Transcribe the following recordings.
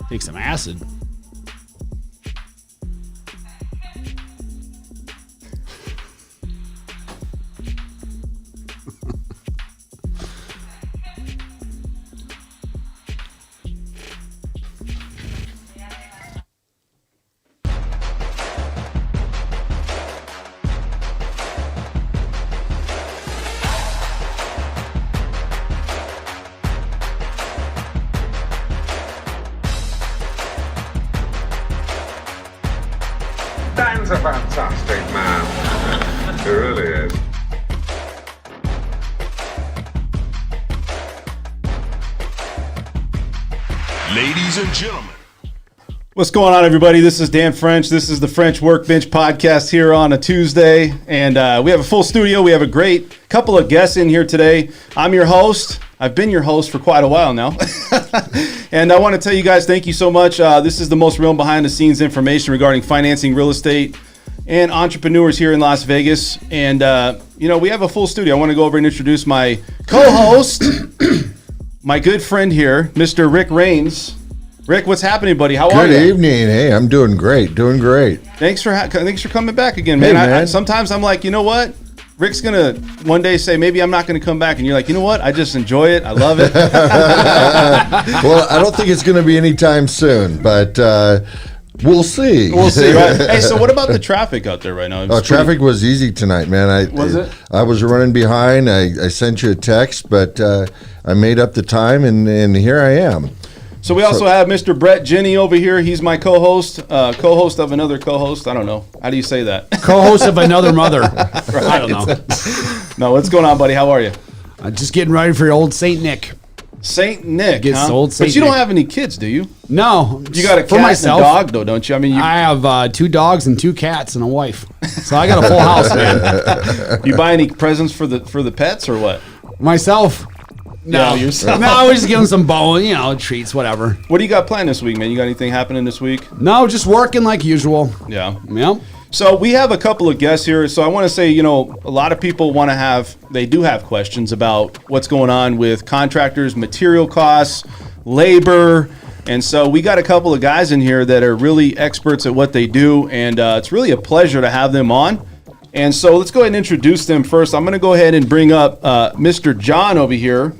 Take some acid. Dan's a fantastic man. He really is. Ladies and gentlemen. What's going on, everybody? This is Dan French. This is the French Workbench podcast here on a Tuesday. And we have a full studio. We have a great couple of guests in here today. I'm your host. I've been your host for quite a while now. And I want to tell you guys, thank you so much. This is the most real behind-the-scenes information regarding financing, real estate, and entrepreneurs here in Las Vegas. And, we have a full studio. I want to go over and introduce my co-host, my good friend here, Mr. Rick Rains. Rick, what's happening, buddy? How are you? Good evening. Hey, I'm doing great. Thanks for coming back again, man. Hey, man. Sometimes I'm like, you know what? Rick's going to one day say, maybe I'm not going to come back. And you're like, you know what? I just enjoy it. I love it. Well, I don't think it's going to be anytime soon, but we'll see. We'll see, right? Hey, so what about the traffic out there right now? Traffic was easy tonight, man. Was it? I was running behind. I sent you a text, but I made up the time, and here I am. So we also have Mr. Brett Jenny over here. He's my co-host of another co-host. I don't know. How do you say that? Co-host of another mother. I don't know. No, what's going on, buddy? How are you? Just getting ready for old Saint Nick. Saint Nick, Gets old Saint But you Nick. don't have any kids, do you? No. You got a cat for myself, and a dog, though, don't you? I mean, I have 2 dogs and 2 cats and a wife. So I got a full house, man. you buy any presents for the pets or what? Myself. No, Yeah, yourself. No, we just give them some treats, whatever. What do you got planned this week, man? You got anything happening this week? No, just working like usual. Yeah. Yep. So we have a couple of guests here. So I want to say, a lot of people they do have questions about what's going on with contractors, material costs, labor. And so we got a couple of guys in here that are really experts at what they do. And it's really a pleasure to have them on. And so let's go ahead and introduce them first. I'm going to go ahead and bring up Mr. John over here.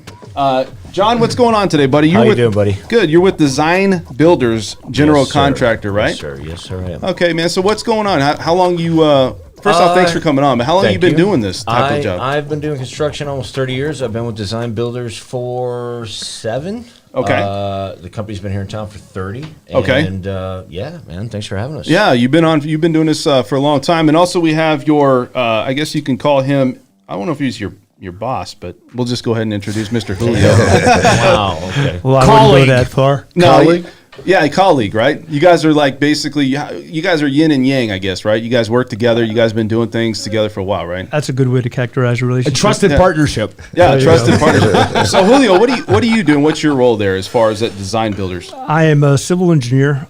John, what's going on today, buddy? How you doing, buddy? Good. You're with Design Builders General Yes, sir. Contractor, right? Yes, sir, I am. Okay, man. So what's going on? How long you? First off, thanks for coming on. But how long have you been doing this type of job? I've been doing construction almost 30 years. I've been with Design Builders for 7. Okay. The company's been here in town for 30. Okay. And yeah, man, thanks for having us. Yeah, you've been doing this for a long time, and also we have your. I guess you can call him. I don't know if he's your boss, but we'll just go ahead and introduce Mr. Julio. Wow. Okay. Well, I wouldn't go that far. Colleague? Yeah, a colleague, right? You guys are like basically, you guys are yin and yang, I guess, right? You guys work together. You guys been doing things together for a while, right? That's a good way to characterize a A relationship. trusted partnership. Yeah, trusted partnership. So Julio, what do you do, and what's your role there as far as at Design Builders? I am a civil engineer.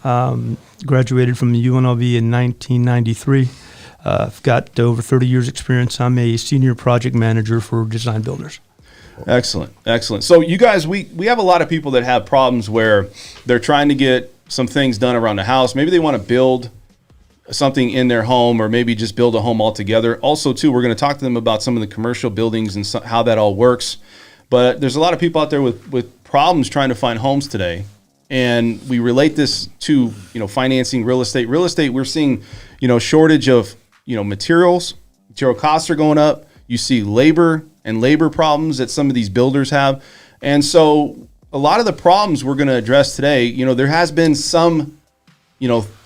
Graduated from the UNLV in 1993. I've got over 30 years experience. I'm a senior project manager for Design Builders. Excellent. So you guys, we have a lot of people that have problems where they're trying to get some things done around the house. Maybe they want to build something in their home, or maybe just build a home altogether. Also, too, we're going to talk to them about some of the commercial buildings and how that all works. But there's a lot of people out there with problems trying to find homes today. And we relate this to, financing real estate. Real estate, we're seeing, shortage of, materials. Material costs are going up. You see labor problems that some of these builders have. And so a lot of the problems we're going to address today, there has been some,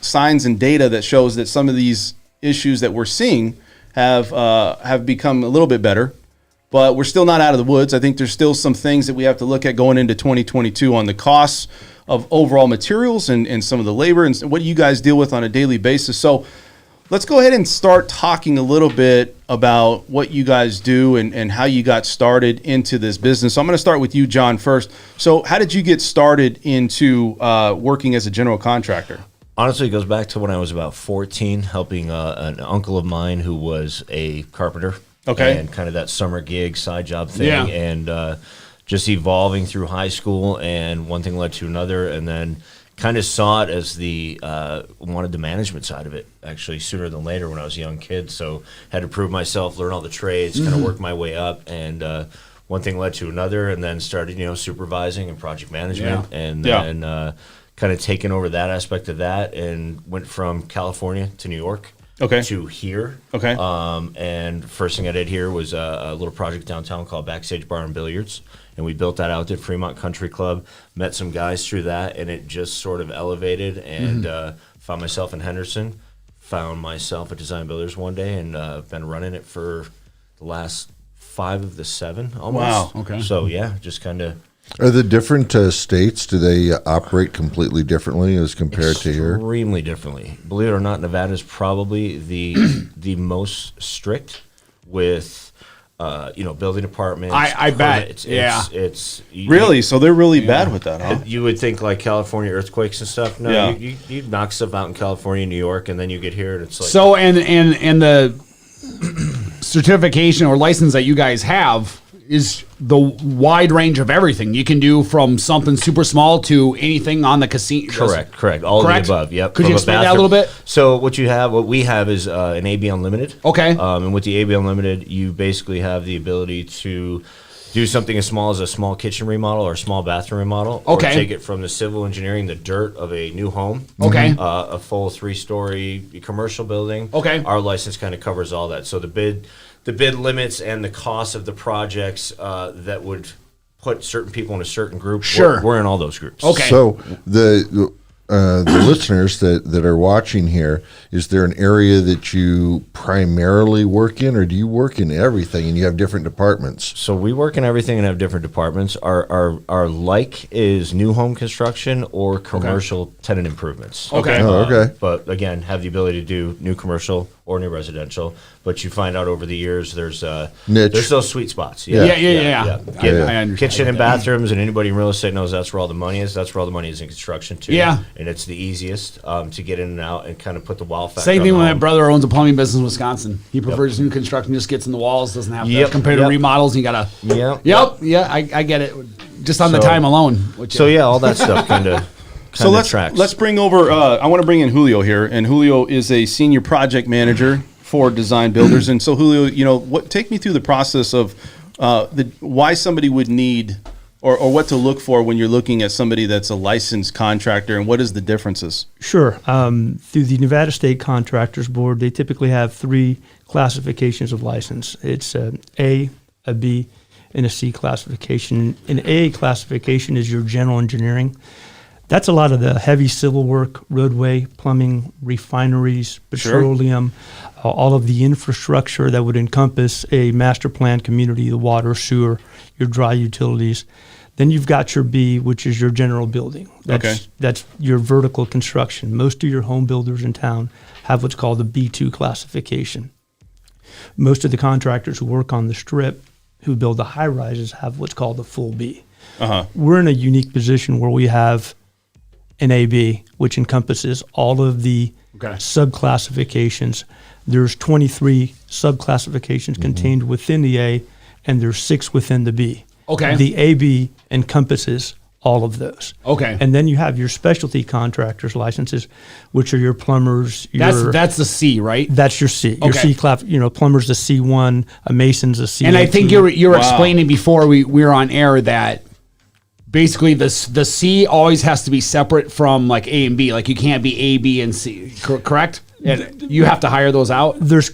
signs and data that shows that some of these issues that we're seeing have become a little bit better, but we're still not out of the woods. I think there's still some things that we have to look at going into 2022 on the costs of overall materials and some of the labor and what you guys deal with on a daily basis. So let's go ahead and start talking a little bit about what you guys do and how you got started into this business. So I'm going to start with you, John, first. So how did you get started into working as a general contractor? Honestly, it goes back to when I was about 14, helping an uncle of mine who was a carpenter. Okay. And kind of that summer gig, side job thing. Yeah. And just evolving through high school, and one thing led to another, and then kind of saw it as wanted the management side of it actually sooner than later when I was a young kid. So had to prove myself, learn all the trades, kind of work my way up, and one thing led to another, and then started supervising and project management, and then kind of taking over that aspect of that, and went from California to New York. Okay. To here. Okay. And first thing I did here was a little project downtown called Backstage Bar and Billiards. And we built that out at Fremont Country Club, met some guys through that, and it just sort of elevated, and found myself in Henderson, found myself at Design Builders one day, and been running it for the last 5 of the 7 almost. Wow, okay. So, yeah, just kind of... Are the different states, do they operate completely differently as compared to here? Extremely differently. Believe it or not, Nevada is probably the most strict with... building departments. I bet. It's Really? So they're really bad with that, huh? You would think like California earthquakes and stuff. No, Yeah. you knock stuff out in California, New York, and then you get here and it's like So and the certification or license that you guys have is the wide range of everything. You can do from something super small to anything on the casino. correct. All Correct? of the above. Yep. Could From you a explain that a bathroom. little bit? So what we have is an AB Unlimited. Okay. And with the AB Unlimited, you basically have the ability to do something as small as a small kitchen remodel or a small bathroom remodel. Okay. Or take it from the civil engineering, the dirt of a new home. Okay. A full 3-story commercial building. Okay. Our license kind of covers all that. So the bid limits and the cost of the projects that would put certain people in a certain group. Sure. We're in all those groups. Okay. So the listeners that are watching here, is there an area that you primarily work in, or do you work in everything and you have different departments? So we work in everything and have different departments. Our like is new home construction or commercial tenant improvements. Okay. Oh, okay. But again, have the ability to do new commercial or new residential. But you find out over the years there's Niche. there's those sweet spots. Yeah. Get I understand. kitchen and bathrooms, and anybody in real estate knows that's where all the money is. That's where all the money is in construction too. Yeah. And it's the easiest to get in and out and kind of put the wow factor. Same on thing the when my home. brother owns a plumbing business in Wisconsin. He prefers new construction, just gets in the walls, doesn't have to Yep, compare to yep. remodels. You gotta. Yep. Yeah, I get it. Just on the So- time alone. So yeah, all that stuff kind of. So let's bring over. I want to bring in Julio here, and Julio is a senior project manager for Design Builders. And so Julio, take me through the process of why somebody would need or what to look for when you're looking at somebody that's a licensed contractor, and what is the differences? Sure. Through the Nevada State Contractors Board, they typically have 3 classifications of license. It's A, a B, and a C classification. An A classification is your general engineering. That's a lot of the heavy civil work, roadway, plumbing, refineries, petroleum, all of the infrastructure that would encompass a master plan community, the water, sewer, your dry utilities. Then you've got your B, which is your general building. That's your vertical construction. Most of your home builders in town have what's called the B2 classification. Most of the contractors who work on the strip, who build the high rises, have what's called the full B. We're in a unique position where we have an AB, which encompasses all of the subclassifications. There's 23 subclassifications contained within the A, and there's 6 within the B. Okay. The AB encompasses all of those. Okay. And then you have your specialty contractors licenses, which are your plumbers. That's the C, right? That's your C. Your Okay. C class, plumbers a C1, a mason's a C. And I think you were explaining before we were on air that basically the C always has to be separate from like A and B. Like you can't be A, B, and C. Correct? And you have to hire those out. There's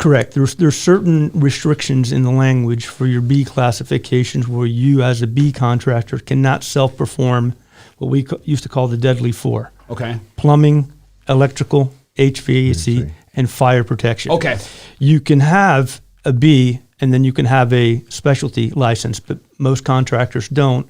certain restrictions in the language for your B classifications where you as a B contractor cannot self-perform what we used to call the deadly 4. Okay. Plumbing, electrical, HVAC, and fire protection. Okay. You can have a B and then you can have a specialty license, but most contractors don't.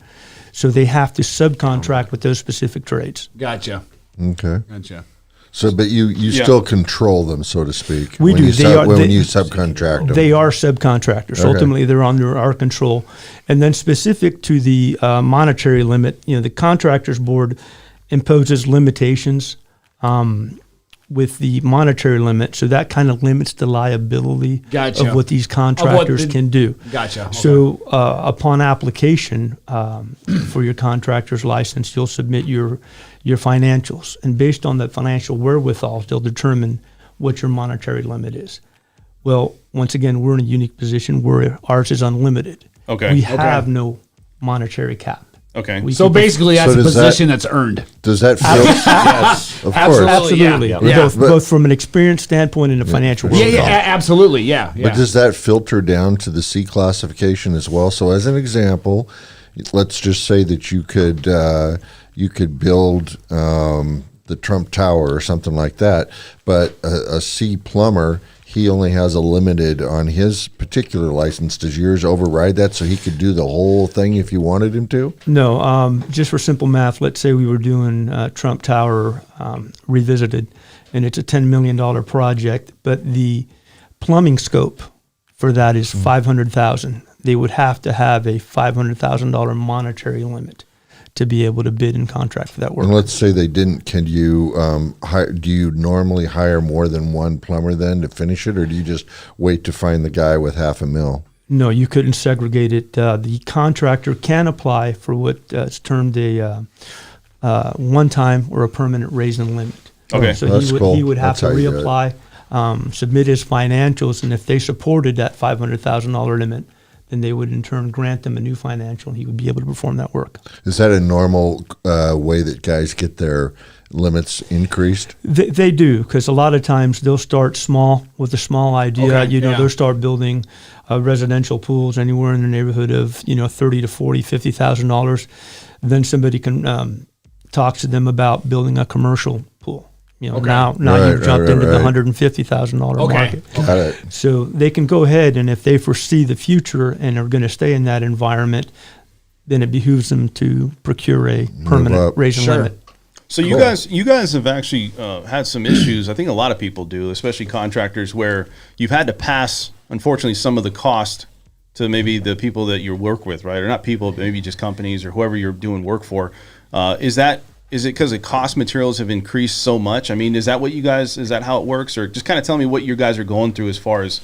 So they have to subcontract with those specific trades. Gotcha. Okay. Gotcha. So, but you still control them, so to speak. We when do. You when you subcontract them. They are subcontractors. Okay. Ultimately, they're under our control. And then specific to the monetary limit, the Contractors Board imposes limitations. with the monetary limit, so that kind of limits the liability Gotcha. of what these contractors can do. Gotcha. Okay. So upon application for your contractor's license, you'll submit your financials, and based on the financial wherewithal, they'll determine what your monetary limit is. Well, once again, we're in a unique position where ours is unlimited. Okay. We have no monetary cap. Okay. We So can- basically, that's So a does that- position that's earned. Does that feel? Yes. Of Absolutely. course. Absolutely. Yeah. Both, But- both from an experience standpoint and a financial Yeah, wherewithal. absolutely. Yeah. But does that filter down to the C classification as well? So, as an example, let's just say that you could build the Trump Tower or something like that, but a C plumber, he only has a limited on his particular license. Does yours override that so he could do the whole thing if you wanted him to? No, just for simple math, let's say we were doing Trump Tower Revisited, and it's a $10 million project, but the plumbing scope for that is $500,000. They would have to have a $500,000 monetary limit to be able to bid and contract for that work. And let's say they didn't. Can you do you normally hire more than one plumber then to finish it, or do you just wait to find the guy with $500,000? No, you couldn't segregate it. The contractor can apply for what is termed a one-time or a permanent raise and limit. Okay. So That's cool. he would have That's to how you do it. reapply, submit his financials, and if they supported that $500,000 limit, then they would in turn grant them a new financial, and he would be able to perform that work. Is that a normal way that guys get their limits increased? They do, because a lot of times they'll start small with a small idea. Okay, yeah. They'll start building residential pools anywhere in the neighborhood of $30,000 to $40,000, $50,000. Then somebody can talk to them about building a commercial pool. Now Right, you've jumped right, into the right. $150,000 Okay. market. Got it. So they can go ahead, and if they foresee the future and are going to stay in that environment, then it behooves them to procure a up. permanent raise and Sure. limit. So you guys have actually had some issues. I think a lot of people do, especially contractors, where you've had to pass, unfortunately, some of the cost to maybe the people that you work with, right? Or not people, but maybe just companies or whoever you're doing work for. Is it because the cost materials have increased so much? I mean, is that how it works? Or just kind of tell me what you guys are going through as far as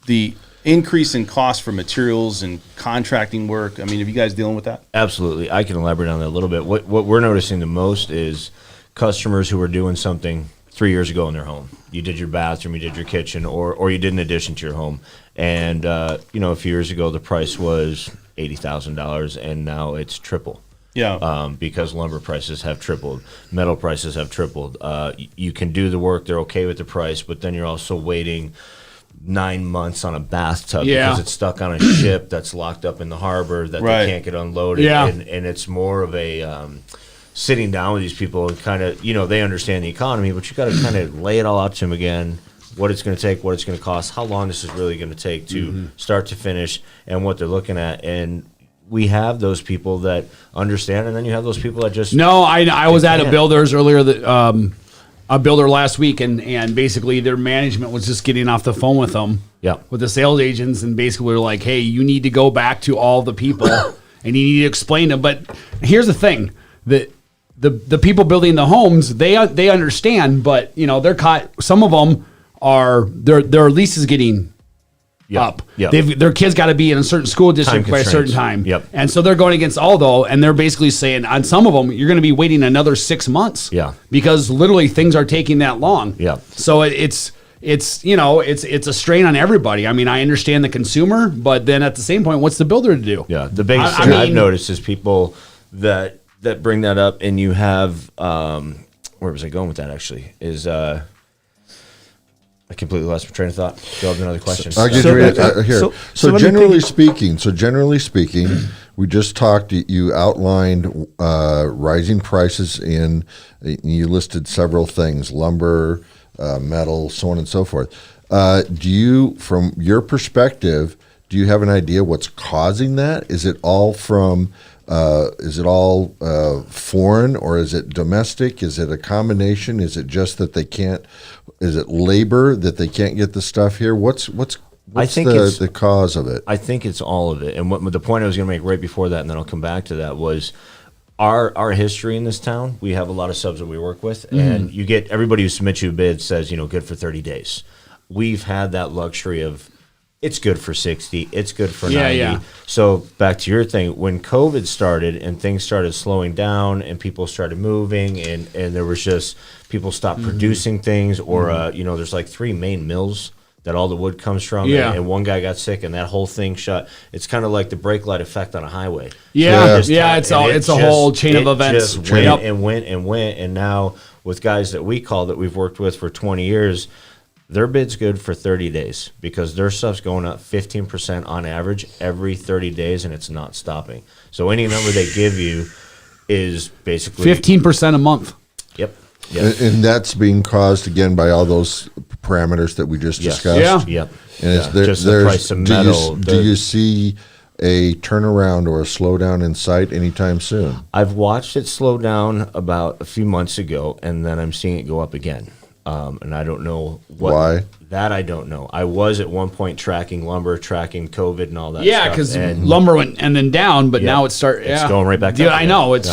the increase in cost for materials and contracting work. I mean, are you guys dealing with that? Absolutely. I can elaborate on that a little bit. What we're noticing the most is customers who are doing something 3 years ago in their home. You did your bathroom, you did your kitchen, or you did an addition to your home. And, a few years ago, the price was $80,000, and now it's triple. Yeah. Because lumber prices have tripled, metal prices have tripled. You can do the work, they're okay with the price, but then you're also waiting 9 months on a bathtub because it's stuck on a ship that's locked up in the harbor that Right. they can't get unloaded. Yeah. And it's more of a sitting down with these people and kind of, they understand the economy, but you got to kind of lay it all out to them again, what it's going to take, what it's going to cost, how long this is really going to take to start to finish, and what they're looking at. And we have those people that understand, and then you have those people that just No, I was at a can't. builder's earlier, a builder last week, and basically their management was just getting off the phone with them, Yeah. with the sales agents, and basically were like, hey, you need to go back to all the people and you need to explain them. But here's the thing, that the people building the homes, they understand, but they're caught. Some of them are their lease is getting up. Yep. Their kids got to be in a certain school district by a certain constraints. time. Yep. And so they're going against Aldo, and they're basically saying on some of them, you're going to be waiting another 6 months. Yeah. Because literally things are taking that long. Yeah. So it's a strain on everybody. I mean, I understand the consumer, but then at the same point, what's the builder to do? Yeah, the biggest I thing I've mean- noticed is people that bring that up, and you have where was I going with that? Actually, is I completely lost my train of thought. Do you have another question? I'll give So- you here. so So, let me generally speaking, we just talked. You outlined rising prices you listed several things: lumber, metal, so on and so forth. Do you, from your perspective, do you have an idea what's causing that? Is it all from? Is it all foreign, or is it domestic? Is it a combination? Is it just that they can't? Is it labor that they can't get the stuff here? What's I think it's- the cause of it? I think it's all of it. And what the point I was going to make right before that, and then I'll come back to that, was our history in this town, we have a lot of subs that we work with, and you get everybody who submits you a bid says, good for 30 days. We've had that luxury of it's good for 60, it's good for 90. Yeah. So back to your thing, when COVID started and things started slowing down and people started moving and there was just people stopped producing things or, there's like 3 main mills that all the wood comes from, and one guy got sick, and that whole thing shut. It's kind of like the brake light effect on a highway. It's a whole chain of events. Just went and went and went, and now with guys that we call that we've worked with for 20 years, their bid's good for 30 days because their stuff's going up 15% on average every 30 days, and it's not stopping. So any number they give you is basically 15% a month. Yep. And that's being caused again by all those parameters that we just discussed. Yeah. Yep. And Just the price of metal. Do you see a turnaround or a slowdown in sight anytime soon? I've watched it slow down about a few months ago, and then I'm seeing it go up again. And I don't know why. That I don't know. I was at one point tracking lumber, tracking COVID, and all that. Yeah, stuff, because and lumber went and then down, but now it's going right back. Dude, up I again. know it's.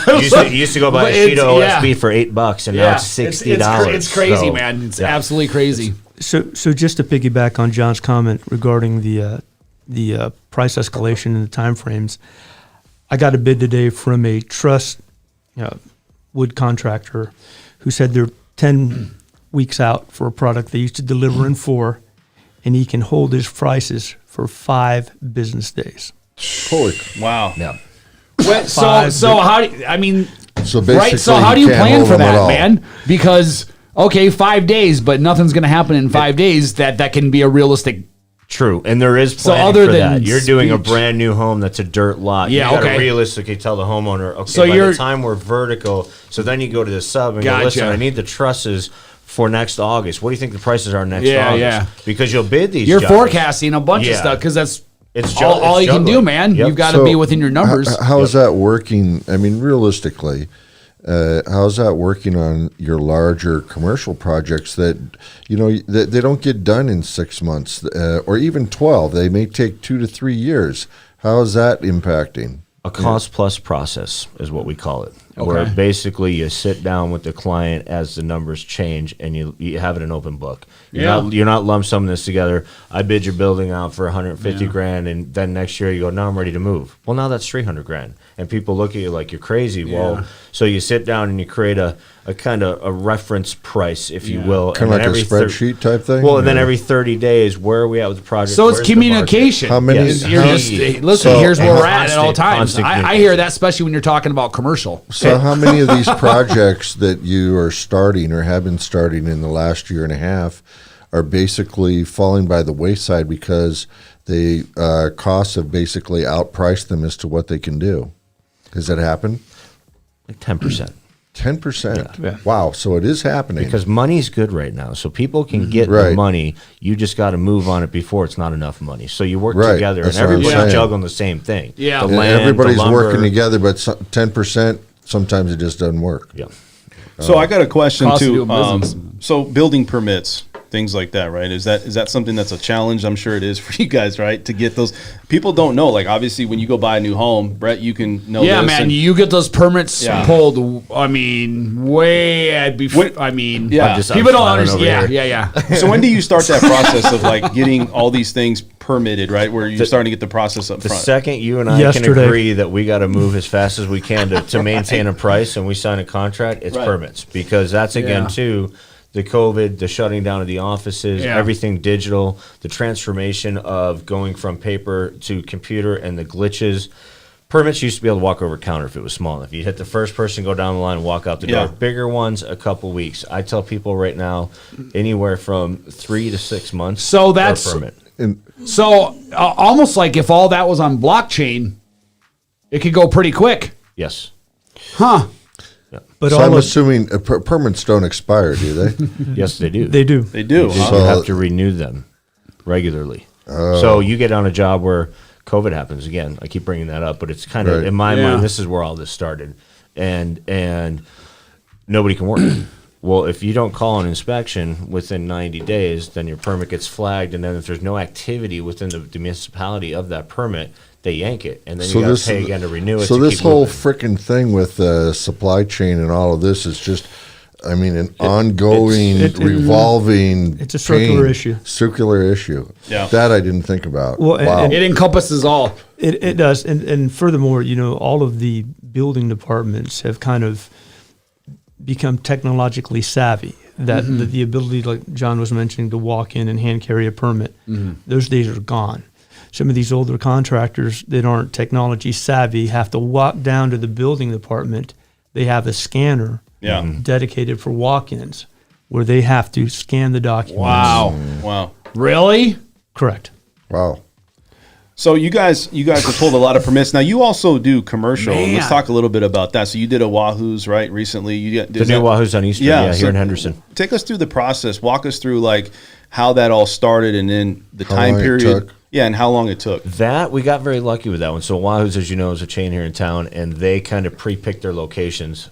You used to go buy a sheet of OSB for $8, and now it's $60. It's crazy, man. It's absolutely crazy. So just to piggyback on John's comment regarding the price escalation and the time frames, I got a bid today from a truss wood contractor who said they're 10 weeks out for a product they used to deliver in 4, and he can hold his prices for 5 business days. Holy. Wow. Yeah. So how do I mean? So basically, Right. So how do you can't plan hold for them at that, all. man? Because 5 days, but nothing's going to happen in 5 days. That can be a realistic. True, and there is So planning other for than that. You're doing a speech- brand new home that's a dirt lot. Yeah, you gotta okay. realistically tell the homeowner, okay, So by you're- the time we're vertical, so then you go to the sub and Gotcha. go, listen, I need the trusses for next August. What do you think the prices are next Yeah, August? yeah. Because you'll bid these You're jobs. forecasting a bunch of Yeah. stuff because that's It's all it's you can do, juggling. man. Yep. You've got to be within your numbers. How is that working? I mean, realistically, how's that working on your larger commercial projects that they don't get done in 6 months or even 12? They may take 2 to 3 years. How is that impacting? A cost plus process is what we call it. Where Okay. basically you sit down with the client as the numbers change and you have it an open book. Yeah. You're not lump summing this together. I bid your building out for 150 grand and then next year you go, now I'm ready to move. Well, now that's 300 grand. And people look at you like you're crazy. Well, so you sit down and you create a kind of a reference price, if you will. Kind of and like a then spreadsheet type thing? Well, and then every 30 days, where are we at with the project? So it's Where's the market? communication. How many- Yes. You're just listen. So- Here's where we're at all Constant- times. constant I hear that, especially when you're talking about commercial. So how many of these projects that you are starting or have been starting in the last year and a half are basically falling by the wayside because the costs have basically outpriced them as to what they can do? Has that happened? Like 10%. 10%. Yeah. Wow. So it is happening. Because money's good right now, so people can get the Right. money. You just got to move on it before it's not enough money. So you work Right. together, That's and what I'm everybody's saying. juggling the same thing. Yeah. the And land, everybody's the lumber. working together, but 10%, sometimes it just doesn't work. Yeah, So I got a question Cost of too. doing business. So building permits, things like that, right? Is that something that's a challenge? I'm sure it is for you guys, right? To get those, people don't know. Like obviously, when you go buy a new home, Brett, you can know. Yeah, this man. and- You get those permits Yeah. pulled. I mean, way before. When- I mean, Yeah. people don't I'm understand. over Yeah, here. yeah. So when do you start that process of like getting all these things permitted, right? Where you're starting to get the process up the front. second you and I Yesterday. can agree that we got to move as fast as we can to maintain a price, and we sign a contract, it's Right. permits, because that's again Yeah. too. The COVID, the shutting down of the offices, Yeah. everything digital, the transformation of going from paper to computer and the glitches. Permits used to be able to walk over a counter if it was small enough. You hit the first person, go down the line, and walk out the door. Yeah. Bigger ones, a couple weeks. I tell people right now, anywhere from 3 to 6 months. So for a that's- permit. And So almost like if all that was on blockchain, it could go pretty quick, Yes. huh? But so all I'm of, assuming permits don't expire, do they? Yes, they do. they do. They do. huh? So- You have to renew them regularly. So you get on a job where COVID happens again. I keep bringing that up, but it's kind of Right. in my Yeah. mind. This is where all this started, and nobody can work. Well, if you don't call an inspection within 90 days, then your permit gets flagged, and then if there's no activity within the municipality of that permit, they yank it, and then So you got this- to pay again to renew it. So to this keep whole moving. frickin' thing with supply chain and all of this is just, I mean, an ongoing, revolving. It's a circular pain. issue. Circular issue. Yeah. That I didn't think about. Well, and- wow. and It encompasses all. It does, and furthermore, all of the building departments have kind of become technologically savvy. That the ability, like John was mentioning, to walk in and hand carry a permit, those days are gone. Some of these older contractors that aren't technology savvy have to walk down to the building department. They have a scanner Yeah. dedicated for walk-ins, where they have to scan the documents. Wow. Wow. Really? Correct. Wow. So you guys have pulled a lot of permits. Now you also do commercial. Man. Let's talk a little bit about that. So you did a Wahoo's, right, recently. You got The new Wahoo's on Eastern, Yeah, yeah, so here in Henderson. Take us through the process. Walk us through like how that all started and then the How time long it period. took. Yeah, and how long it took. That we got very lucky with that one. So Wahoo's, as you know, is a chain here in town, and they kind of pre-picked their locations.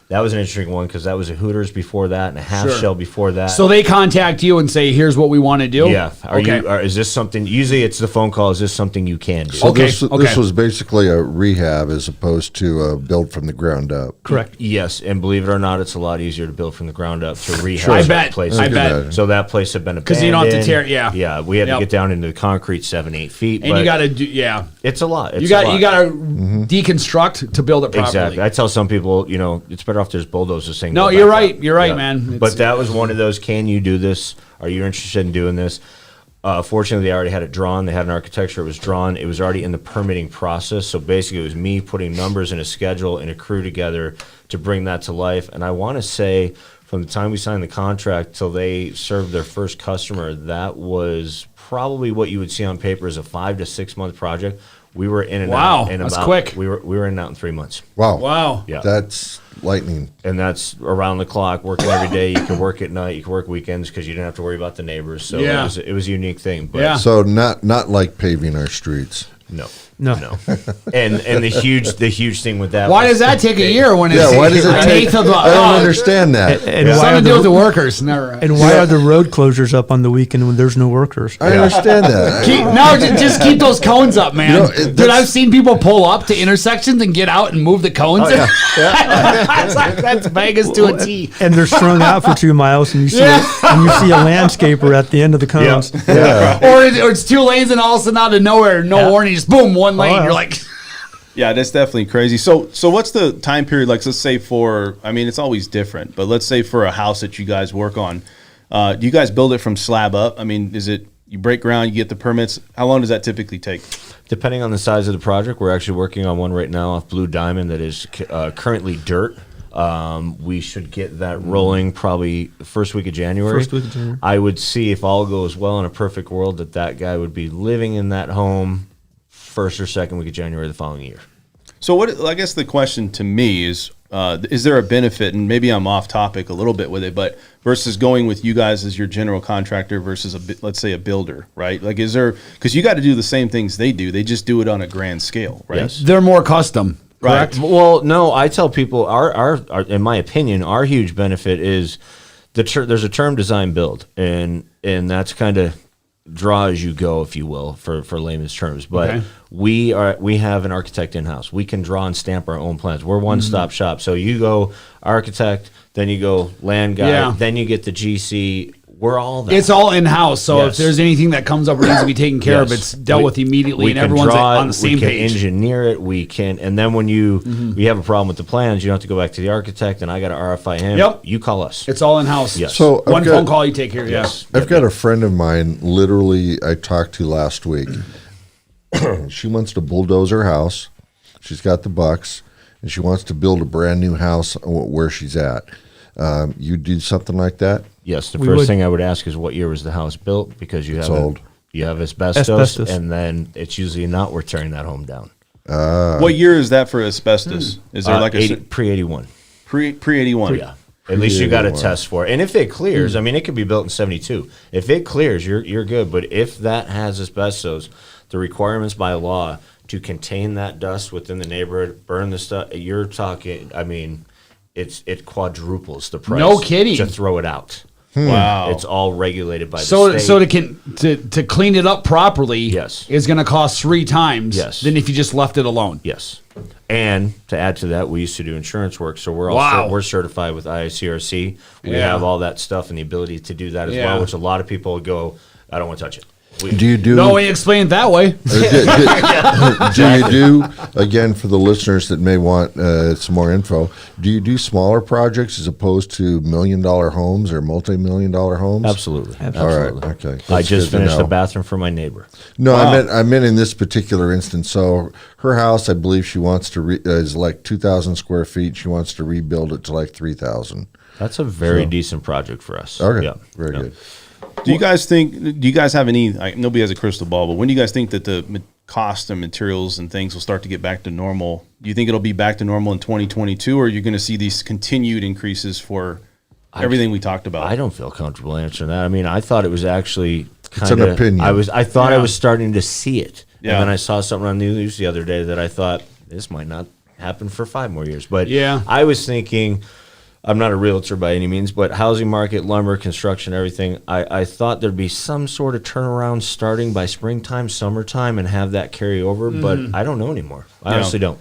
That was an interesting one because that was a Hooters before that and a half Sure. shell before that. So they contact you and say, "Here's what we want to do." yeah, Okay. is this something? Usually, it's the phone call. Is this something you can do? So Okay, this okay. was basically a rehab as opposed to a build from the ground up. Correct. Yes, and believe it or not, it's a lot easier to build from the ground up to rehab. I that bet. place. I Look at bet. that. So that place had been abandoned 'Cause you don't have to tear- yeah. Yeah, we had Yep. to get down into the concrete 7-8 feet. And but you got to do, yeah. it's a lot. It's You got a lot. you got to deconstruct to build it properly. Exactly. I tell some people, it's better off there's bulldozers saying. No, go you're back right. up. You're right, man. It's- But that was one of those. Can you do this? Are you interested in doing this? Fortunately, they already had it drawn. They had an architecture. It was drawn. It was already in the permitting process. So basically, it was me putting numbers in a schedule and a crew together to bring that to life. And I want to say, from the time we signed the contract till they served their first customer, that was probably what you would see on paper as a 5 to 6 month project. We were in and Wow, out in that's about quick. We were in and out in 3 months. Wow. Wow. Yeah. That's lightning. And that's around the clock, working every day. You can work at night, you can work weekends because you didn't have to worry about the neighbors. So Yeah. it was a unique thing. But Yeah. So not like paving our streets. no. No. And the huge thing with that. Why was does that take a year when it's Yeah, why does it an take? eighth of the? I don't understand that. And Something why are to do with the the workers. Never. and why are the road closures up on the weekend when there's no workers? I understand that. Just keep those cones up, man. You know, Dude, that's- I've seen people pull up to intersections and get out and move the cones. That's Vegas to a T. And they're strung out for 2 miles, and you see and you see a landscaper at the end of the cones. Yeah. Or it's 2 lanes and all of a sudden out of nowhere, no warning, just boom, 1 lane. yeah. You're like, Yeah, that's definitely crazy. So what's the time period? Like, let's say it's always different, but let's say for a house that you guys work on, do you guys build it from slab up? I mean, is it you break ground, you get the permits? How long does that typically take? Depending on the size of the project, we're actually working on one right now off Blue Diamond that is currently dirt. We should get that rolling probably the first week of January. First week of January. I would see if all goes well in a perfect world that guy would be living in that home first or second week of January the following year. So I guess the question to me is there a benefit, and maybe I'm off topic a little bit with it, but versus going with you guys as your general contractor versus let's say a builder, right? Like, is there, because you got to do the same things they do, they just do it on a grand scale, right? Yes. they're more custom. Right. Well, no, I tell people our in my opinion, our huge benefit is there's a term design build, and that's kind of draw as you go, if you will, for layman's terms. But Okay. we have an architect in house. We can draw and stamp our own plans. We're one stop shop. So you go architect, then you go land guy, Yeah. then you get the GC. We're all that. It's all in house. So Yes. if there's anything that comes up or needs to be taken care of, Yes. it's dealt with immediately, We and can everyone's draw on the it, same we can page. engineer it. We can, and then when you have a problem with the plans, you don't have to go back to the architect. And I got to RFI him. Yep. You call us. It's all in house. Yes. So One I've got- phone call, you take care. Yes. I've got a friend of mine, literally, I talked to last week. She wants to bulldoze her house. She's got the bucks, and she wants to build a brand new house where she's at. You do something like that? Yes, the We first would- thing I would ask is what year was the house built, because you have old. You have asbestos, Asbestos. and then it's usually not worth tearing that home down. What year is that for asbestos? Is there like a pre-81? pre 81? Yeah. At least you got to Pre-81. test for it. And if it clears, I mean, it could be built in 72. If it clears, you're good. But if that has asbestos, the requirements by law to contain that dust within the neighborhood, burn the stuff, you're talking, I mean, it quadruples the price. No kidding. To throw it out. Wow. It's all regulated by the So state. to clean it up properly, Yes. is going to cost 3 times Yes. than if you just left it alone. Yes. And to add to that, we used to do insurance work, so Wow. we're certified with IICRC. We Yeah. have all that stuff and the ability to do that as Yeah. well, which a lot of people go, I don't want to touch it. Do you do? No way explain it that way. Do you do, again, for the listeners that may want some more info, do you do smaller projects as opposed to $1 million homes or multi-million-dollar homes? Absolutely. All right. Absolutely. Okay. I That's just good to finished a know. bathroom for my neighbor. No, I meant in this particular instance. So her house, I believe she wants to is like 2,000 square feet. She wants to rebuild it to like 3,000. That's a very decent project for us. Okay. Yeah. Very Yeah. good. Do you guys have any, nobody has a crystal ball, but when do you guys think that the cost of materials and things will start to get back to normal? Do you think it'll be back to normal in 2022, or are you going to see these continued increases for everything we talked about? I don't feel comfortable answering that. I mean, I thought it was actually It's an kind of opinion. I thought I was starting to see it. Yeah. And then I saw something on the news the other day that I thought this might not happen for 5 more years. But Yeah. I was thinking, I'm not a realtor by any means, but housing market, lumber, construction, everything, I thought there'd be some sort of turnaround starting by springtime, summertime, and have that carry over. But I don't know anymore. I honestly don't.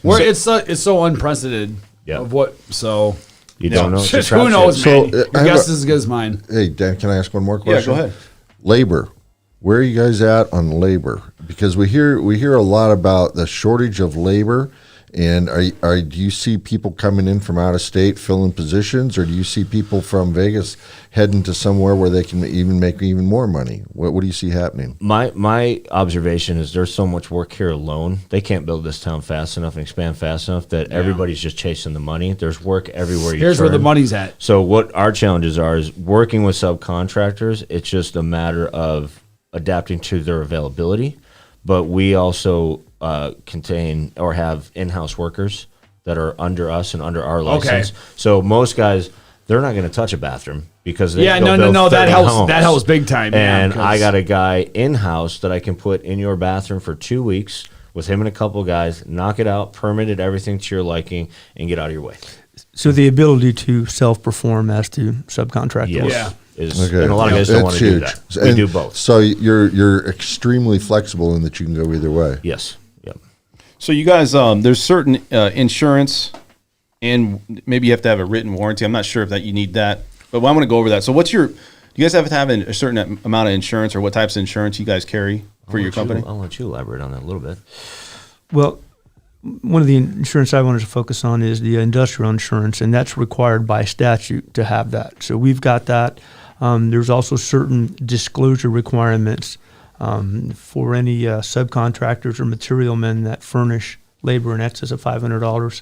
Where it's so unprecedented Yeah. of what. So You don't know. It's a just who crapshoot. knows, man? So, Your I have guess a- is as good as mine. Hey, Dan, can I ask one more Yeah, question? go ahead. Labor. Where are you guys at on labor? Because we hear a lot about the shortage of labor. And do you see people coming in from out of state filling positions, or do you see people from Vegas heading to somewhere where they can even make even more money? What do you see happening? My observation is there's so much work here alone. They can't build this town fast enough and expand fast enough that everybody's just chasing the money. There's work everywhere you Here's turn. where the money's at. So what our challenges are is working with subcontractors. It's just a matter of adapting to their availability. But we also contain or have in-house workers that are under us and under our license. So most guys, they're not going to touch a bathroom because they Yeah, go build no. That 30 helps. homes. That helps big time. And yeah, I got a guy in-house that I can put in your bathroom for 2 weeks with him and a couple guys, knock it out, permitted everything to your liking, and get out of your way. So the ability to self-perform as to subcontractors. Yes. Yeah. And a lot of guys don't want to do that. We And do both. So you're extremely flexible in that you can go either way. Yes. Yep. So you guys, there's certain insurance, and maybe you have to have a written warranty. I'm not sure if that you need that, but I want to go over that. So do you guys have to have a certain amount of insurance, or what types of insurance you guys carry for your company? I'll let you elaborate on that a little bit. Well, one of the insurance I wanted to focus on is the industrial insurance, and that's required by statute to have that. So we've got that. There's also certain disclosure requirements for any subcontractors or material men that furnish labor in excess of $500.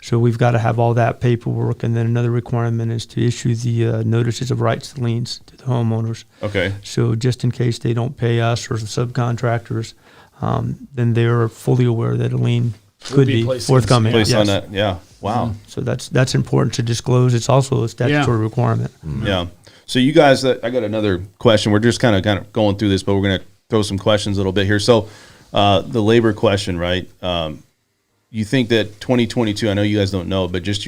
So we've got to have all that paperwork, and then another requirement is to issue the notices of rights to liens to the homeowners. Okay. So just in case they don't pay us or the subcontractors, then they're fully aware that a lien could be be placed forthcoming. Based Yes. on that, yeah. Wow. So that's important to disclose. It's also a statutory requirement. Yeah. So you guys, I got another question. We're just kind of going through this, but we're going to throw some questions a little bit here. So the labor question, right? You think that 2022, I know you guys don't know, but just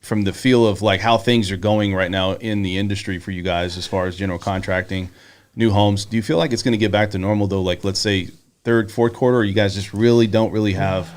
from the feel of like how things are going right now in the industry for you guys as far as general contracting, new homes, do you feel like it's going to get back to normal though? Like let's say third, fourth quarter, or you guys just really don't have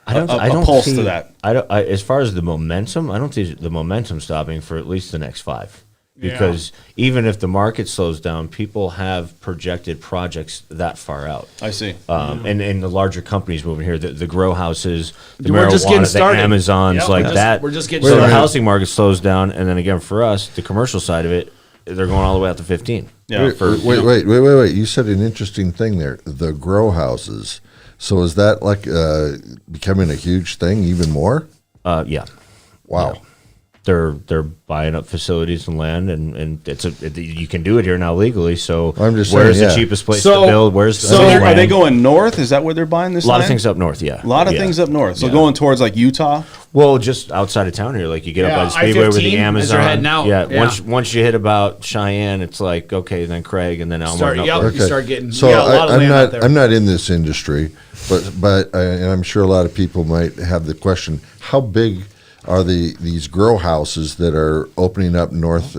I don't a pulse see, to that? As far as the momentum, I don't see the momentum stopping for at least the next 5. Because even if the market slows down, people have projected projects that far out. I see. And the larger companies moving here, the grow houses, the We're just getting marijuana, the started. Amazons, Yep, like we're just- that. we're just getting so the started. housing market slows down, and then again for us, the commercial side of it, they're going all the way out to 15. Yeah. Wait. You said an interesting thing there. The grow houses. So is that like becoming a huge thing even more? Yeah. Wow. Yeah. They're buying up facilities and land, and you can do it here now legally. So I'm just where's saying, the yeah. cheapest place So- to build? Where's So are they going north? Is that where they're buying this A lot land? of things up north, yeah. A lot of Yeah. things up north. So Yeah. going towards like Utah. Well, just outside of town here, like you get up Yeah, by the speedway with the I-15 as Amazon. you're heading out. Yeah, Yeah. once you hit about Cheyenne, it's like okay, then Craig, and then Elmer. Start, and yep, upward. you start getting. So you got a lot of I'm land out there. not in this industry, but and I'm sure a lot of people might have the question: how big? are these grow houses that are opening up north.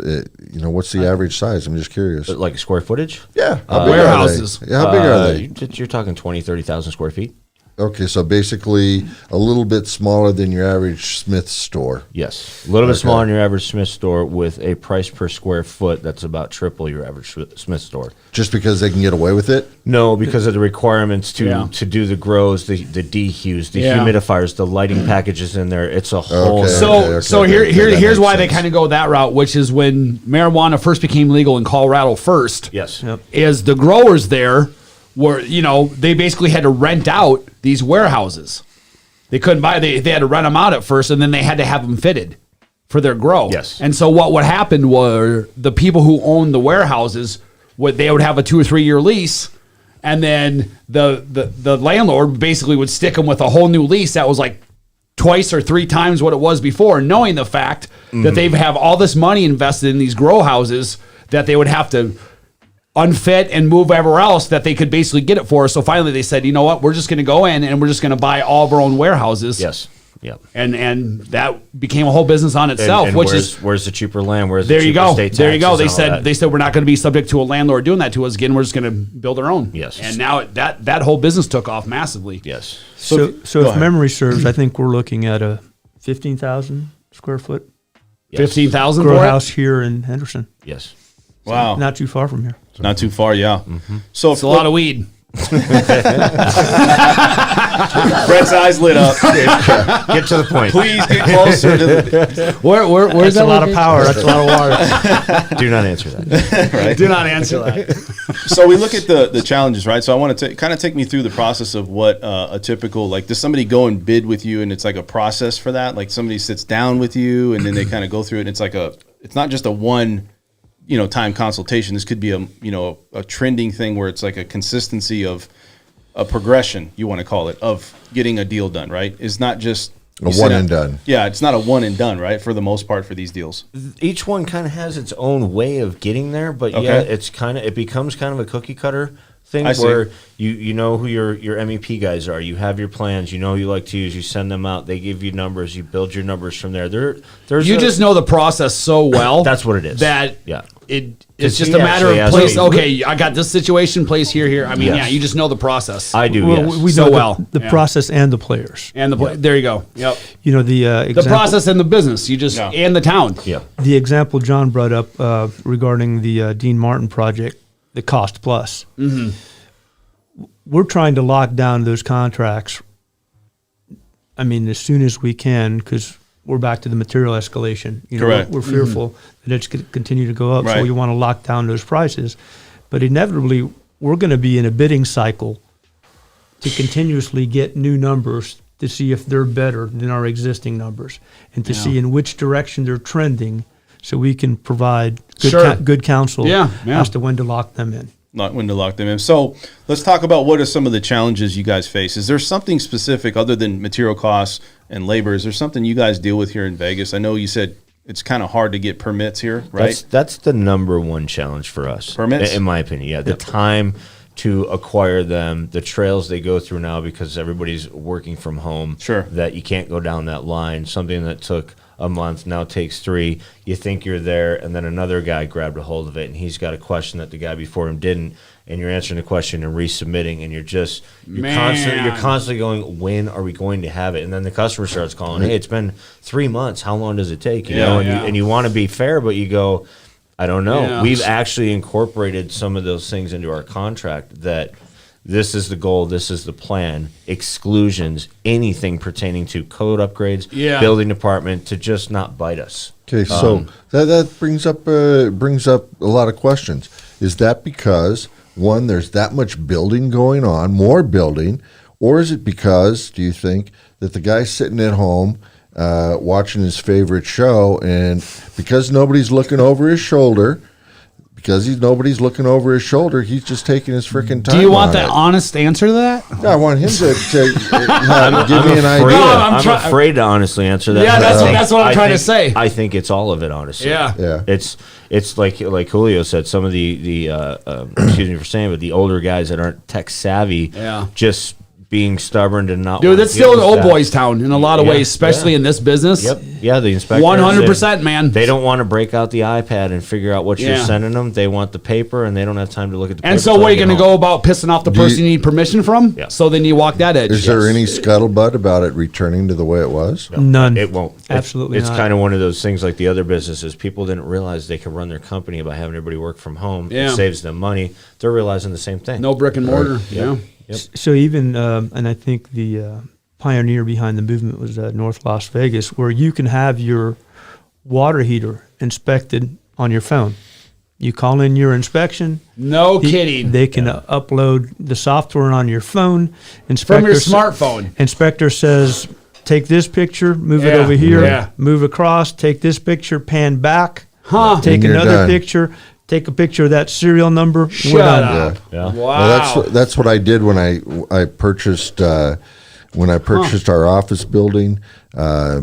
What's the average size? I'm just curious. Like square footage? Yeah, how big warehouses. Are they? Yeah, how big are they? You're talking 20, 30,000 square feet. Okay, so basically a little bit smaller than your average Smith's store. Yes, a little bit smaller than your average Smith store with a price per square foot that's about triple your average Smith store. Just because they can get away with it? No, because of the requirements to do the grows, the dehues, the humidifiers, the lighting packages in there. It's a whole. Here's why they kind of go that route, which is when marijuana first became legal in Colorado first. Yes. Yep. Is the growers there were, they basically had to rent out these warehouses. They couldn't buy, they had to rent them out at first, and then they had to have them fitted for their grow. Yes. And so what happened were the people who owned the warehouses, they would have a 2 or 3 year lease, and then the landlord basically would stick them with a whole new lease that was like twice or 3 times what it was before, knowing the fact that they have all this money invested in these grow houses that they would have to unfit and move everywhere else that they could basically get it for. So finally they said, you know what, we're just going to go in and we're just going to buy all of our own warehouses. Yes. Yep. And that became a whole business on itself. And where's the cheaper land? Where's there the you cheaper go. state There you go. taxes and all They said we're not going to be subject to a landlord doing that to us again. We're just going to build our own. Yes. And now that whole business took off massively. Yes. So go if ahead. memory serves, I think we're looking at a 15,000 square foot 15,000 grow for house here in Henderson. Yes. Wow. Not too far from here. Not too far, yeah. So It's a lot of weed. Brett's eyes lit up. Get to the point. Please get closer to the. Where's That's a lot of power. That's a lot of water. Do not answer that. Do not answer that. So we look at the challenges, right? So I want to kind of take me through the process of what a typical, like, does somebody go and bid with you, and it's like a process for that? Like somebody sits down with you, and then they kind of go through it, and it's like it's not just a one, time consultation. This could be a trending thing where it's like a consistency of a progression, you want to call it, of getting a deal done, right? It's not just A one and done. Yeah, it's not a one and done, right? For the most part for these deals. Each one kind of has its own way of getting there, but yeah, it becomes kind of a cookie cutter thing where you know who your MEP guys are. You have your plans. You know who you like to use. You send them out. They give you numbers. You build your numbers from there. You just know the process so well. That's what it is. It's just a matter of place. Okay, I got this situation, place here. I mean, you just know the process. I do. Well, yes. we So know well. the process and the players. And there you go. Yep. The Process and the business. And the town. Yeah. The example John brought up regarding the Dean Martin project, the cost plus. Mm-hmm. We're trying to lock down those contracts. I mean, as soon as we can, because we're back to the material escalation. Correct. We're fearful that it's going to continue to go up, Right. so we want to lock down those prices. But inevitably, we're going to be in a bidding cycle to continuously get new numbers to see if they're better than our existing numbers and to see in which direction they're trending, so we can provide good counsel as to when to lock them in. Not when to lock them in. So let's talk about what are some of the challenges you guys face. Is there something specific other than material costs and labor? Is there something you guys deal with here in Vegas? I know you said it's kind of hard to get permits here, right? That's the number one challenge for us. Permits? In my opinion, yeah. The time to acquire them, the trails they go through now because everybody's working from home. Sure. That you can't go down that line. Something that took a month now takes 3. You think you're there, and then another guy grabbed a hold of it, and he's got a question that the guy before him didn't, and you're answering the question and resubmitting, and you're constantly going, when are we going to have it? And then the customer starts calling, hey, it's been 3 months. How long does it take? And you want to be fair, but you go, I don't know. Yeah. We've actually incorporated some of those things into our contract that this is the goal, this is the plan, exclusions, anything pertaining to code upgrades, building department, to just not bite us. Okay, so that brings up a lot of questions. Is that because, one, there's that much building going on, more building, or is it because, do you think, that the guy's sitting at home watching his favorite show, and because nobody's looking over his shoulder, nobody's looking over his shoulder, he's just taking his freaking time. Do you want that honest answer to that? Yeah, I want him to give me an idea. I'm afraid to honestly answer that. Yeah, that's what I'm trying to say. I think it's all of it, honestly. Yeah. It's like Julio said, some of the excuse me for saying, but the older guys that aren't tech savvy just being stubborn and not. Dude, wanting that's to still give an us old that. boys town in a lot of Yeah, ways, especially yeah. in this business. Yep. Yeah, the inspectors. 100%, man. They don't want to break out the iPad and figure out what you're Yeah. sending them. They want the paper, and they don't have time to look at the paper. And so, till what are they you get going to home. go about pissing off the person you need permission from? Yeah. So then you walk that edge. Is there any scuttlebutt about it returning to the way it was? None. It won't. Absolutely It's not. kind of one of those things like the other businesses. People didn't realize they could run their company by having everybody work from home. Yeah. It saves them money. They're realizing the same thing. No brick and mortar. Yeah. So even, and I think the pioneer behind the movement was North Las Vegas, where you can have your water heater inspected on your phone. You call in your inspection. No kidding. They can upload the software on your phone. From your Inspector smartphone. Inspector says, take this picture, move it Yeah, over here, yeah. move across, take this picture, pan back, Huh. take And you're another done. picture, take a picture of that serial number. Shut we're done. up. Yeah. Wow. Well, that's what I did when I purchased our office building. I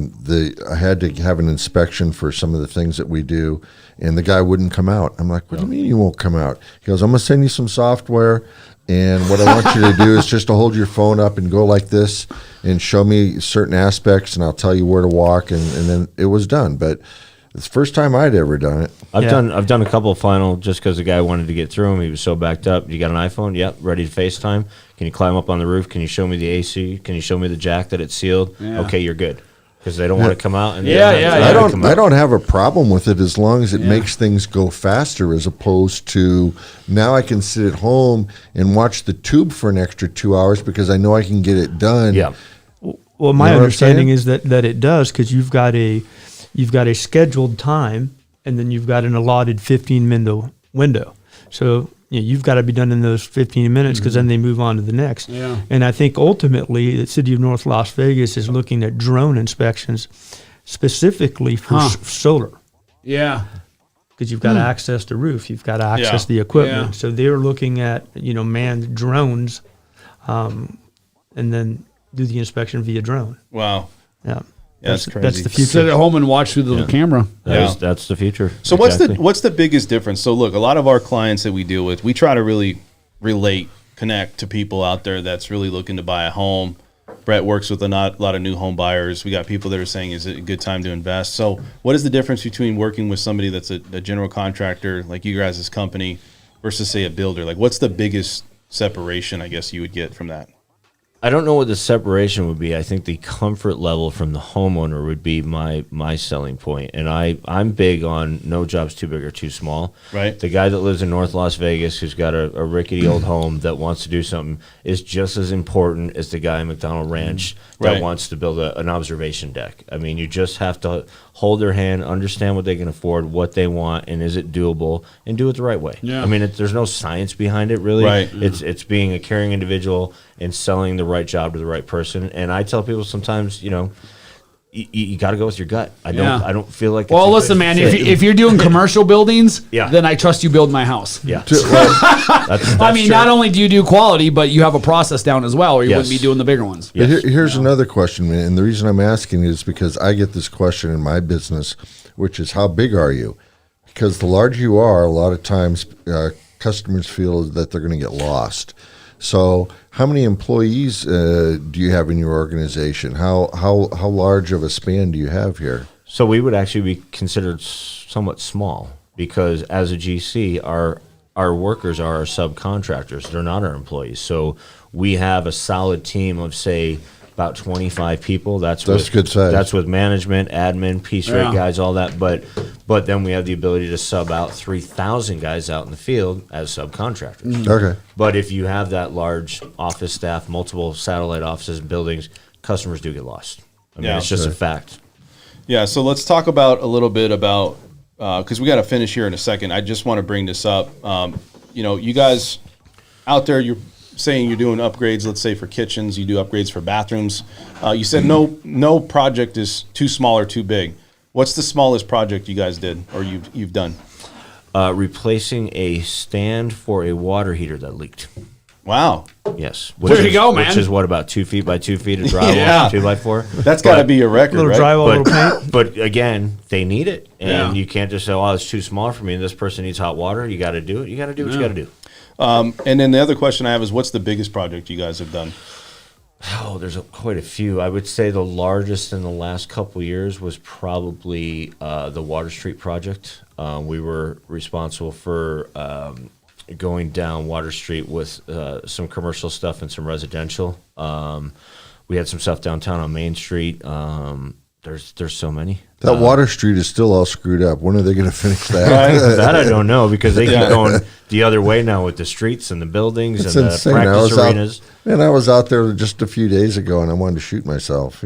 had to have an inspection for some of the things that we do, and the guy wouldn't come out. I'm like, what do you mean you won't come out? He goes, I'm gonna send you some software, and what I want you to do is just to hold your phone up and go like this and show me certain aspects, and I'll tell you where to walk, and then it was done. But it's the first time I'd ever done it. I've done a couple of final just because the guy wanted to get through them. He was so backed up. You got an iPhone? Yep. Ready to FaceTime? Can you climb up on the roof? Can you show me the AC? Can you show me the jack that it's sealed? Yeah. Okay, you're good. Because they don't want to come out. And they Yeah, don't have yeah, time to come I out. don't have a problem with it as long as it makes things go faster, as opposed to now I can sit at home and watch the tube for an extra 2 hours because I know I can get it done. Yeah. Well, my You know what I'm understanding saying? is that it does, because you've got a scheduled time, and then you've got an allotted 15-minute window. So you've got to be done in those 15 minutes, because then they move on to the next. Yeah. And I think ultimately the city of North Las Vegas is looking at drone inspections specifically for solar, Yeah. because you've got to access the roof, you've got to access the equipment. Yeah. So they're looking at manned drones, and then do the inspection via drone. Wow. Yeah. Yeah, that's crazy. That's the future. Sit at home and watch through the camera. That's the future. So Exactly. what's the biggest difference? So look, a lot of our clients that we deal with, we try to really relate, connect to people out there that's really looking to buy a home. Brett works with a lot of new home buyers. We got people that are saying, is it a good time to invest? So what is the difference between working with somebody that's a general contractor like you guys' company versus, say, a builder? Like, what's the biggest separation, I guess, you would get from that? I don't know what the separation would be. I think the comfort level from the homeowner would be my selling point. And I'm big on no job's too big or too small. Right. The guy that lives in North Las Vegas who's got a rickety old home that wants to do something is just as important as the guy in McDonald Ranch that Right. wants to build an observation deck. I mean, you just have to hold their hand, understand what they can afford, what they want, and is it doable, and do it the right way. Yeah. I mean, there's no science behind it, really. Right. It's being a caring individual and selling the right job to the right person. And I tell people sometimes, you got to go with your gut. I don't feel like. Well, it's a listen, good man. fit. If you're doing commercial buildings, Yeah. then I trust you build my house. yeah, that's I mean, true. not only do you do quality, but you have a process down as well, or you Yes. wouldn't be doing the bigger ones. But Yes. here's another question, man, and the reason I'm asking is because I get this question in my business, which is how big are you? Because the larger you are, a lot of times customers feel that they're going to get lost. So, how many employees do you have in your organization? How large of a span do you have here? So we would actually be considered somewhat small because as a GC, our workers are our subcontractors. They're not our employees. So we have a solid team of, say, about 25 people. That's with, good size. That's with management, admin, piece rate Yeah. guys, all that. But then we have the ability to sub out 3,000 guys out in the field as subcontractors. Okay. But if you have that large office staff, multiple satellite offices and buildings, customers do get lost. I mean, Yeah. it's just a fact. Yeah, so let's talk about a little bit about, because we got to finish here in a second. I just want to bring this up. You guys out there, you're saying you're doing upgrades, let's say for kitchens, you do upgrades for bathrooms. You said no project is too small or too big. What's the smallest project you guys did or you've done? Replacing a stand for a water heater that leaked. Wow, Yes. There you go, man. Which is what, about 2 feet by 2 feet of drywall, Yeah. 2x4? that's got to be a record, Little right? drywall, little paint. But again, they need it. And Yeah. you can't just say, oh, it's too small for me and this person needs hot water. You got to do it. You got to do what you got to do. And then the other question I have is, what's the biggest project you guys have done? Oh, there's quite a few. I would say the largest in the last couple of years was probably the Water Street project. We were responsible for going down Water Street with some commercial stuff and some residential. We had some stuff downtown on Main Street. There's so many. That Water Street is still all screwed up. When are they going to finish that? That I don't know, because they keep going the other way now with the streets and the buildings It's and insane. the practice arenas. I was out there just a few days ago, and I wanted to shoot myself,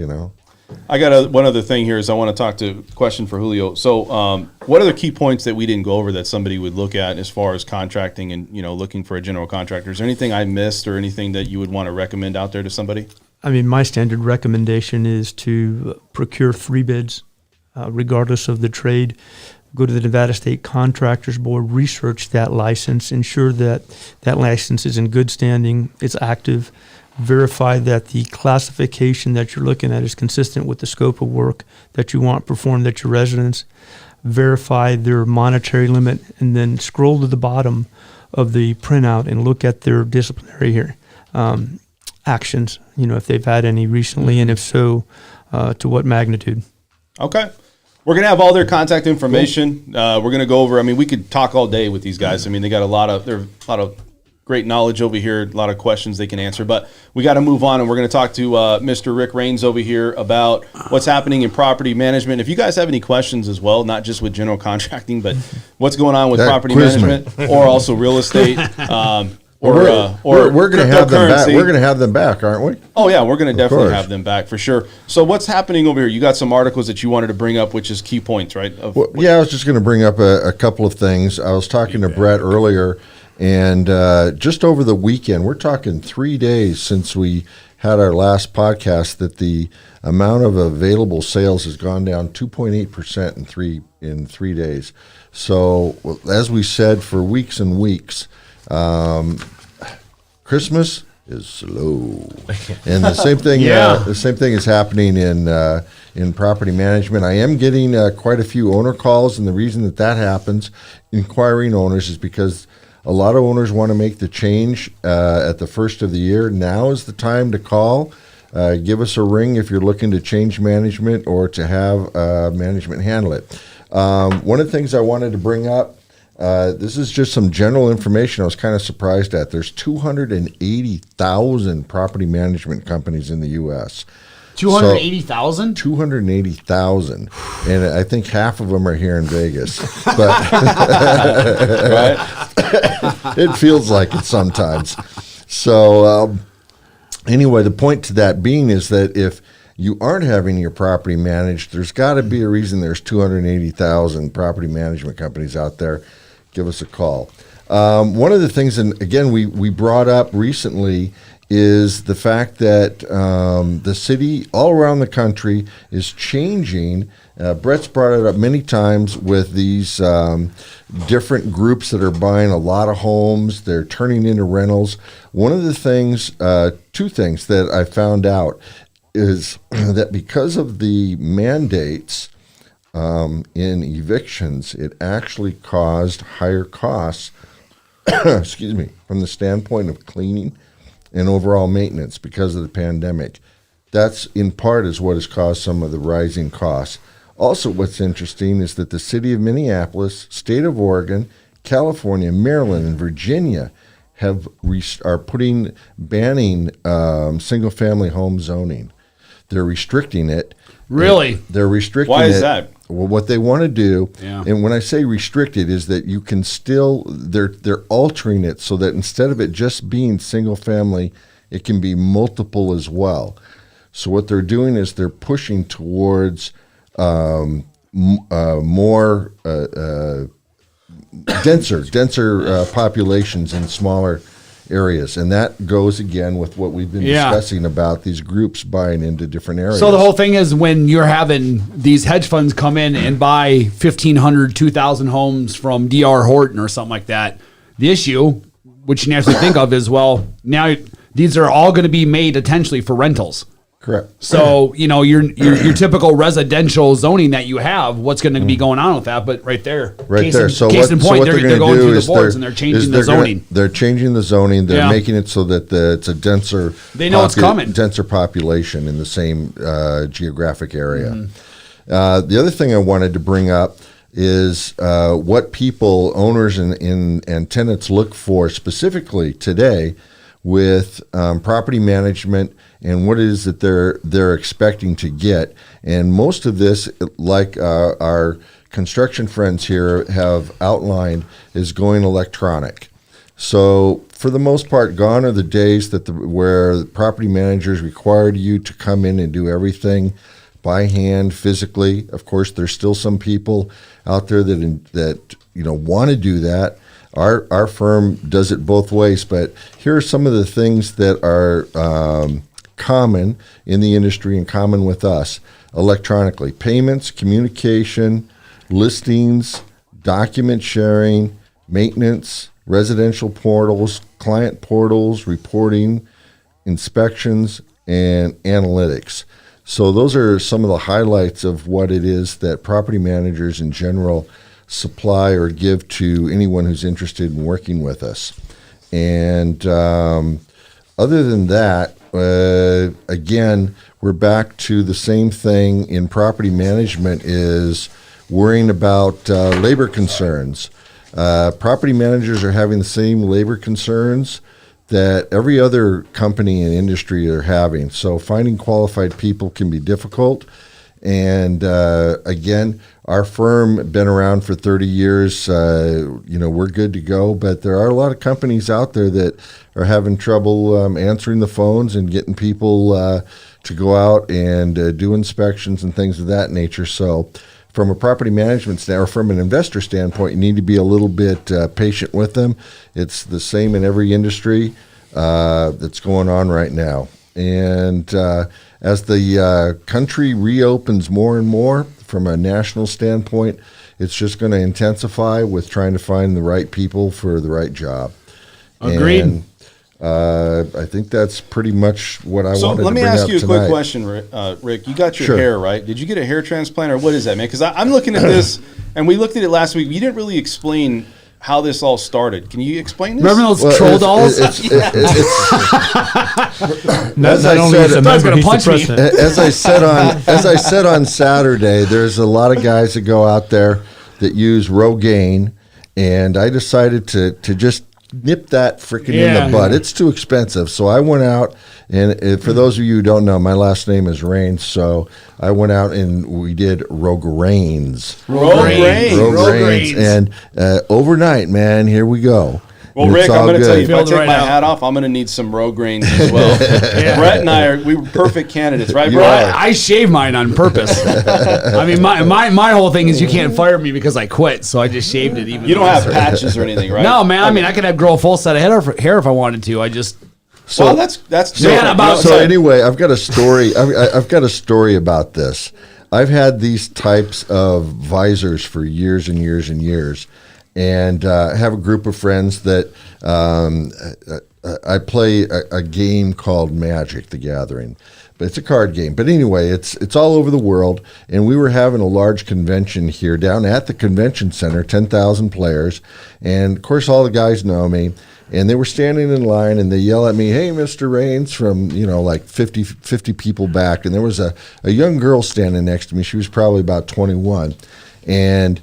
I got one other thing here is I want to talk to question for Julio. So what are the key points that we didn't go over that somebody would look at as far as contracting and, looking for a general contractor? Is there anything I missed or anything that you would want to recommend out there to somebody? I mean, my standard recommendation is to procure 3 bids, regardless of the trade. Go to the Nevada State Contractors Board, research that license, ensure that that license is in good standing, it's active, verify that the classification that you're looking at is consistent with the scope of work that you want performed at your residence, verify their monetary limit, and then scroll to the bottom of the printout and look at their disciplinary actions, if they've had any recently, and if so, to what magnitude. Okay. We're going to have all their contact information. We're going to go over, we could talk all day with these guys. They got a lot of great knowledge over here, a lot of questions they can answer, but we got to move on, and we're going to talk to Mr. Rick Raines over here about what's happening in property management. If you guys have any questions as well, not just with general contracting, but what's going on with property management or also real estate, we're going to have them back. We're going to have them back, aren't we? Oh yeah, we're going to definitely have them back for sure. So what's happening over here? You got some articles that you wanted to bring up, which is key points, right? I was just going to bring up a couple of things. I was talking to Brett earlier, and just over the weekend, we're talking 3 days since we had our last podcast, that the amount of available sales has gone down 2.8% in 3 days. So as we said for weeks and weeks, Christmas is slow, and the same thing. The same thing is happening in property management. I am getting quite a few owner calls, and the reason that happens, inquiring owners, is because a lot of owners want to make the change at the first of the year. Now is the time to call. Give us a ring if you're looking to change management or to have management handle it. One of the things I wanted to bring up. This is just some general information I was kind of surprised at. There's 280,000 property management companies in the U.S. 280,000? 280,000. And I think half of them are here in Vegas. But it feels like it sometimes. So anyway, the point to that being is that if you aren't having your property managed, there's got to be a reason there's 280,000 property management companies out there. Give us a call. One of the things, and again, we brought up recently, is the fact that the city all around the country is changing. Brett's brought it up many times with these different groups that are buying a lot of homes. They're turning into rentals. One of the things, 2 things that I found out is that because of the mandates in evictions, it actually caused higher costs, excuse me, from the standpoint of cleaning and overall maintenance because of the pandemic. That's in part is what has caused some of the rising costs. Also, what's interesting is that the city of Minneapolis, state of Oregon, California, Maryland, and Virginia are banning single-family home zoning. They're restricting it. Really? They're restricting it. Why is that? Well, what they want to do, and when I say restricted, is that you can still, they're altering it so that instead of it just being single family, it can be multiple as well. So what they're doing is they're pushing towards more denser populations in smaller areas, and that goes again with what we've been discussing about these groups buying into different areas. So the whole thing is when you're having these hedge funds come in and buy 1,500, 2,000 homes from D.R. Horton or something like that, the issue, which you naturally think of is, well, now these are all going to be made potentially for rentals. Correct. So, your typical residential zoning that you have, what's going to be going on with that? But right there. Right there. So case what, in so point, what they're they're going going to do through is the boards and they're changing the zoning. They're changing the zoning. They're Yeah. making it so that it's a denser. They know it's coming. Denser population in the same geographic area. The other thing I wanted to bring up is what people, owners and tenants look for specifically today with property management and what it is that they're expecting to get. And most of this, like our construction friends here have outlined, is going electronic. So for the most part, gone are the days where the property managers required you to come in and do everything by hand, physically. Of course, there's still some people out there that want to do that. Our firm does it both ways, but here are some of the things that are common in the industry and common with us electronically: payments, communication, listings, document sharing, maintenance, residential portals, client portals, reporting, inspections, and analytics. So those are some of the highlights of what it is that property managers in general supply or give to anyone who's interested in working with us. And other than that, again, we're back to the same thing in property management, is worrying about labor concerns. Property managers are having the same labor concerns that every other company and industry are having. So finding qualified people can be difficult. And again, our firm been around for 30 years. We're good to go, but there are a lot of companies out there that are having trouble answering the phones and getting people to go out and do inspections and things of that nature. So from a property management or from an investor standpoint, you need to be a little bit patient with them. It's the same in every industry that's going on right now. And as the country reopens more and more from a national standpoint, it's just going to intensify with trying to find the right people for the right job. Agreed. And I think that's pretty much what I wanted to bring up tonight. So let me ask you a quick question, Rick. You got your Sure. hair, right? Did you get a hair transplant, or what is that, man? Because I'm looking at this, and we looked at it last week. You didn't really explain how this all started. Can you explain this? Remember those troll dolls? Not only is a member, he's the president. As I said on Saturday, there's a lot of guys that go out there that use Rogaine, and I decided to just nip that freaking in the bud. It's too expensive. So I went out, and for those of you who don't know, my last name is Rains, so I went out and we did Rogaines. Rogaines. And overnight, man, here we go. Well, And Rick, it's I'm all going to tell good. you, if I take my hat off, I'm going to need some Rogaines as well. Brett and I we were perfect candidates, right, Brett? I shave mine on purpose. I mean, my whole thing is you can't fire me because I quit, so I just shaved it. Even You don't have patches or anything, right? No, man. I mean, I could grow a full set of hair if I wanted to. I just Well, that's Man, So anyway, I've got a story. I've got a story about this. I've had these types of visors for years and years and years, and I have a group of friends that I play a game called Magic: The Gathering. But it's a card game. But anyway, it's all over the world, and we were having a large convention here down at the convention center, 10,000 players, and of course all the guys know me. And they were standing in line, and they yell at me, "Hey, Mr. Rains," from, like 50 people back. And there was a young girl standing next to me. She was probably about 21. And,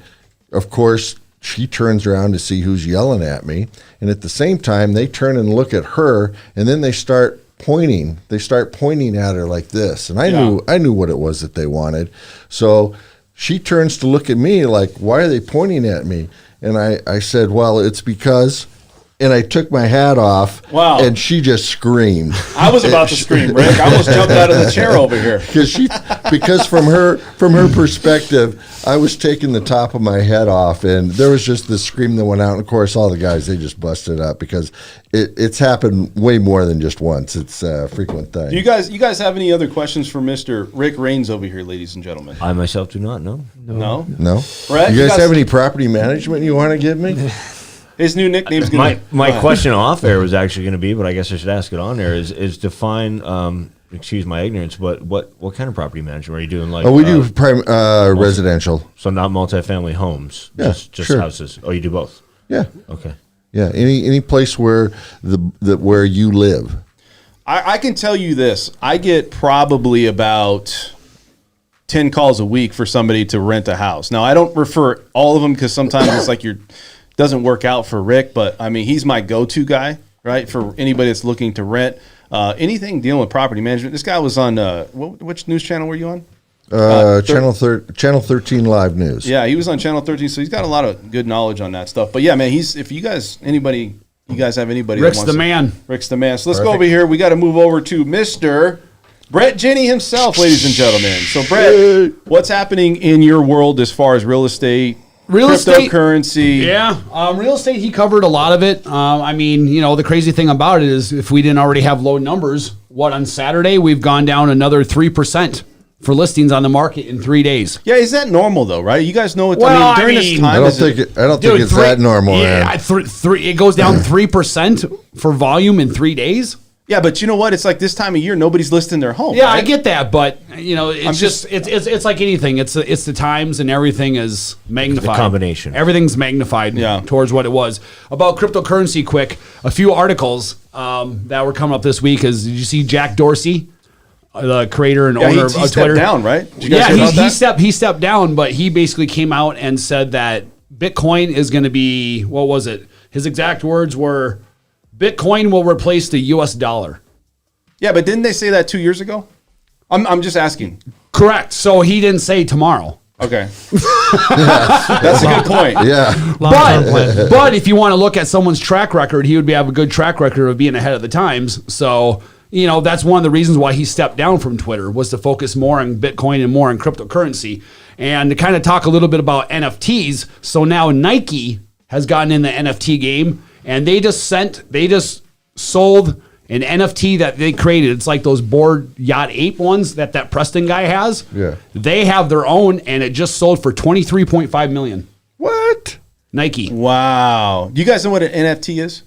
of course, she turns around to see who's yelling at me. And at the same time, they turn and look at her, and then they start pointing. They start pointing at her like this. And I knew what it was that they wanted. So she turns to look at me like, "Why are they pointing at me?" And I said, "Well, it's because..." And I took my hat off, and she just screamed. I was about to scream, Rick. I almost jumped out of the chair over here. Because from her perspective, I was taking the top of my head off, and there was just this scream that went out. And of course, all the guys, they just busted up because it's happened way more than just once. It's a frequent thing. Do you guys have any other questions for Mr. Rick Rains over here, ladies and gentlemen? I myself do not know. No? Brett, you guys have any property management you want to give me? His new nickname's going to My question off air was actually going to be, but I guess I should ask it on air, is define excuse my ignorance, but what kind of property management are you doing? Like, We do residential. so not multifamily homes, Yeah, just sure. houses. Oh, you do both. Yeah, Okay. yeah. Any place where where you live. I can tell you this. I get probably about 10 calls a week for somebody to rent a house. Now, I don't refer all of them because sometimes it's like doesn't work out for Rick, but I mean, he's my go-to guy, right? For anybody that's looking to rent anything dealing with property management. This guy was on, which news channel were you on? Channel 13 Live News. Yeah, he was on Channel 13, so he's got a lot of good knowledge on that stuff. But yeah, man, if you guys have anybody Rick's that the man. Rick's the man. So let's go over here. We got to move over to Mr. Brett Jenny himself, ladies and gentlemen. So Brett, what's happening in your world as far as real estate, cryptocurrency? Yeah, real estate, he covered a lot of it. I mean, the crazy thing about it is if we didn't already have low numbers, on Saturday we've gone down another 3% for listings on the market in 3 days. Yeah, is that normal though, right? You guys know what during this time. I don't think it's that normal, man. It goes down 3% for volume in 3 days. Yeah, but you know what? It's like this time of year, nobody's listing their home. Yeah, right? I get that, but it's like anything. It's the times and everything is magnified. The combination. Everything's magnified towards what it was. About cryptocurrency, quick. A few articles that were coming up this week did you see Jack Dorsey, the creator and owner of he stepped Twitter? down, right? Did you guys hear about that? he stepped down, but he basically came out and said that Bitcoin is going to be, what was it? His exact words were, Bitcoin will replace the U.S. dollar. Yeah, but didn't they say that 2 years ago? I'm just asking. Correct. So he didn't say tomorrow. Okay. That's a good point. Yeah. But if you want to look at someone's track record, he would have a good track record of being ahead of the times. So, that's one of the reasons why he stepped down from Twitter, was to focus more on Bitcoin and more on cryptocurrency. And to kind of talk a little bit about NFTs. So now Nike has gotten in the NFT game, and they just sold an NFT that they created. It's like those Bored Yacht Ape ones that Preston guy has. Yeah. They have their own, and it just sold for $23.5 million. What? Nike. Wow. You guys know what an NFT is?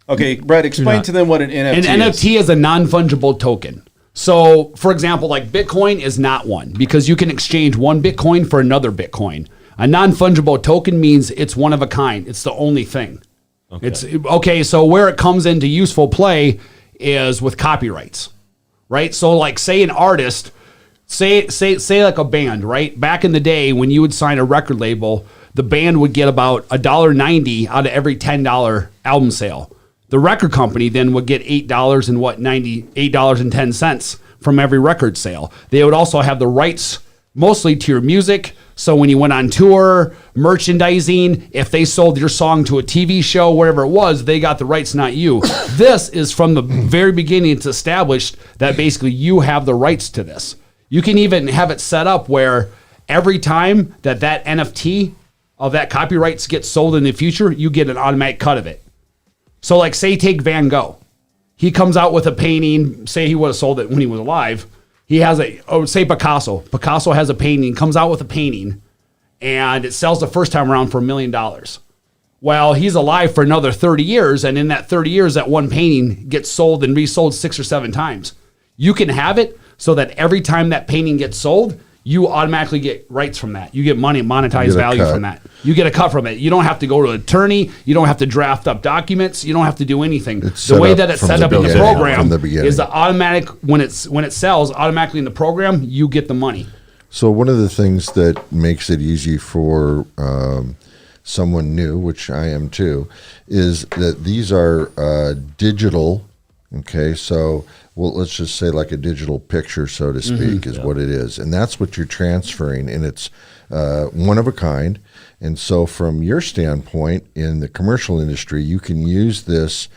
Okay, Brett, explain to them what an NFT is. An NFT is a non-fungible token. So, for example, like Bitcoin is not one, because you can exchange one Bitcoin for another Bitcoin. A non-fungible token means it's one of a kind. It's the only thing. Okay. So where it comes into useful play is with copyrights, right? So like say an artist, say like a band, right? Back in the day when you would sign a record label, the band would get about $1.90 out of every $10 album sale. The record company then would get $8.10 from every record sale. They would also have the rights mostly to your music. So when you went on tour, merchandising, if they sold your song to a TV show, wherever it was, they got the rights, not you. This is from the very beginning. It's established that basically you have the rights to this. You can even have it set up where every time that NFT of that copyrights gets sold in the future, you get an automatic cut of it. So like say take Van Gogh. He comes out with a painting, say he would have sold it when he was alive. He has say Picasso. Picasso has a painting, comes out with a painting, and it sells the first time around for $1 million. Well, he's alive for another 30 years, and in that 30 years, that one painting gets sold and resold 6 or 7 times. You can have it so that every time that painting gets sold, you automatically get rights from that. You get money, monetized value from that. You get a cut from it. You don't have to go to an attorney. You don't have to draft up documents. You don't have to do anything. The way that it's set up in the program is the automatic, when it sells, automatically in the program, you get the money. So one of the things that makes it easy for someone new, which I am too, is that these are digital. Okay, so let's just say like a digital picture, so to speak, is what it is. And that's what you're transferring, and it's one of a kind. And so from your standpoint in the commercial industry, you can use this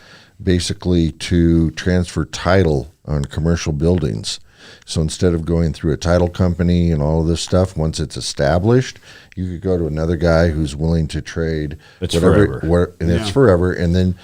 basically to transfer title on commercial buildings. So instead of going through a title company and all of this stuff, once it's established, you could go to another guy who's willing to trade it's forever. It's forever. And then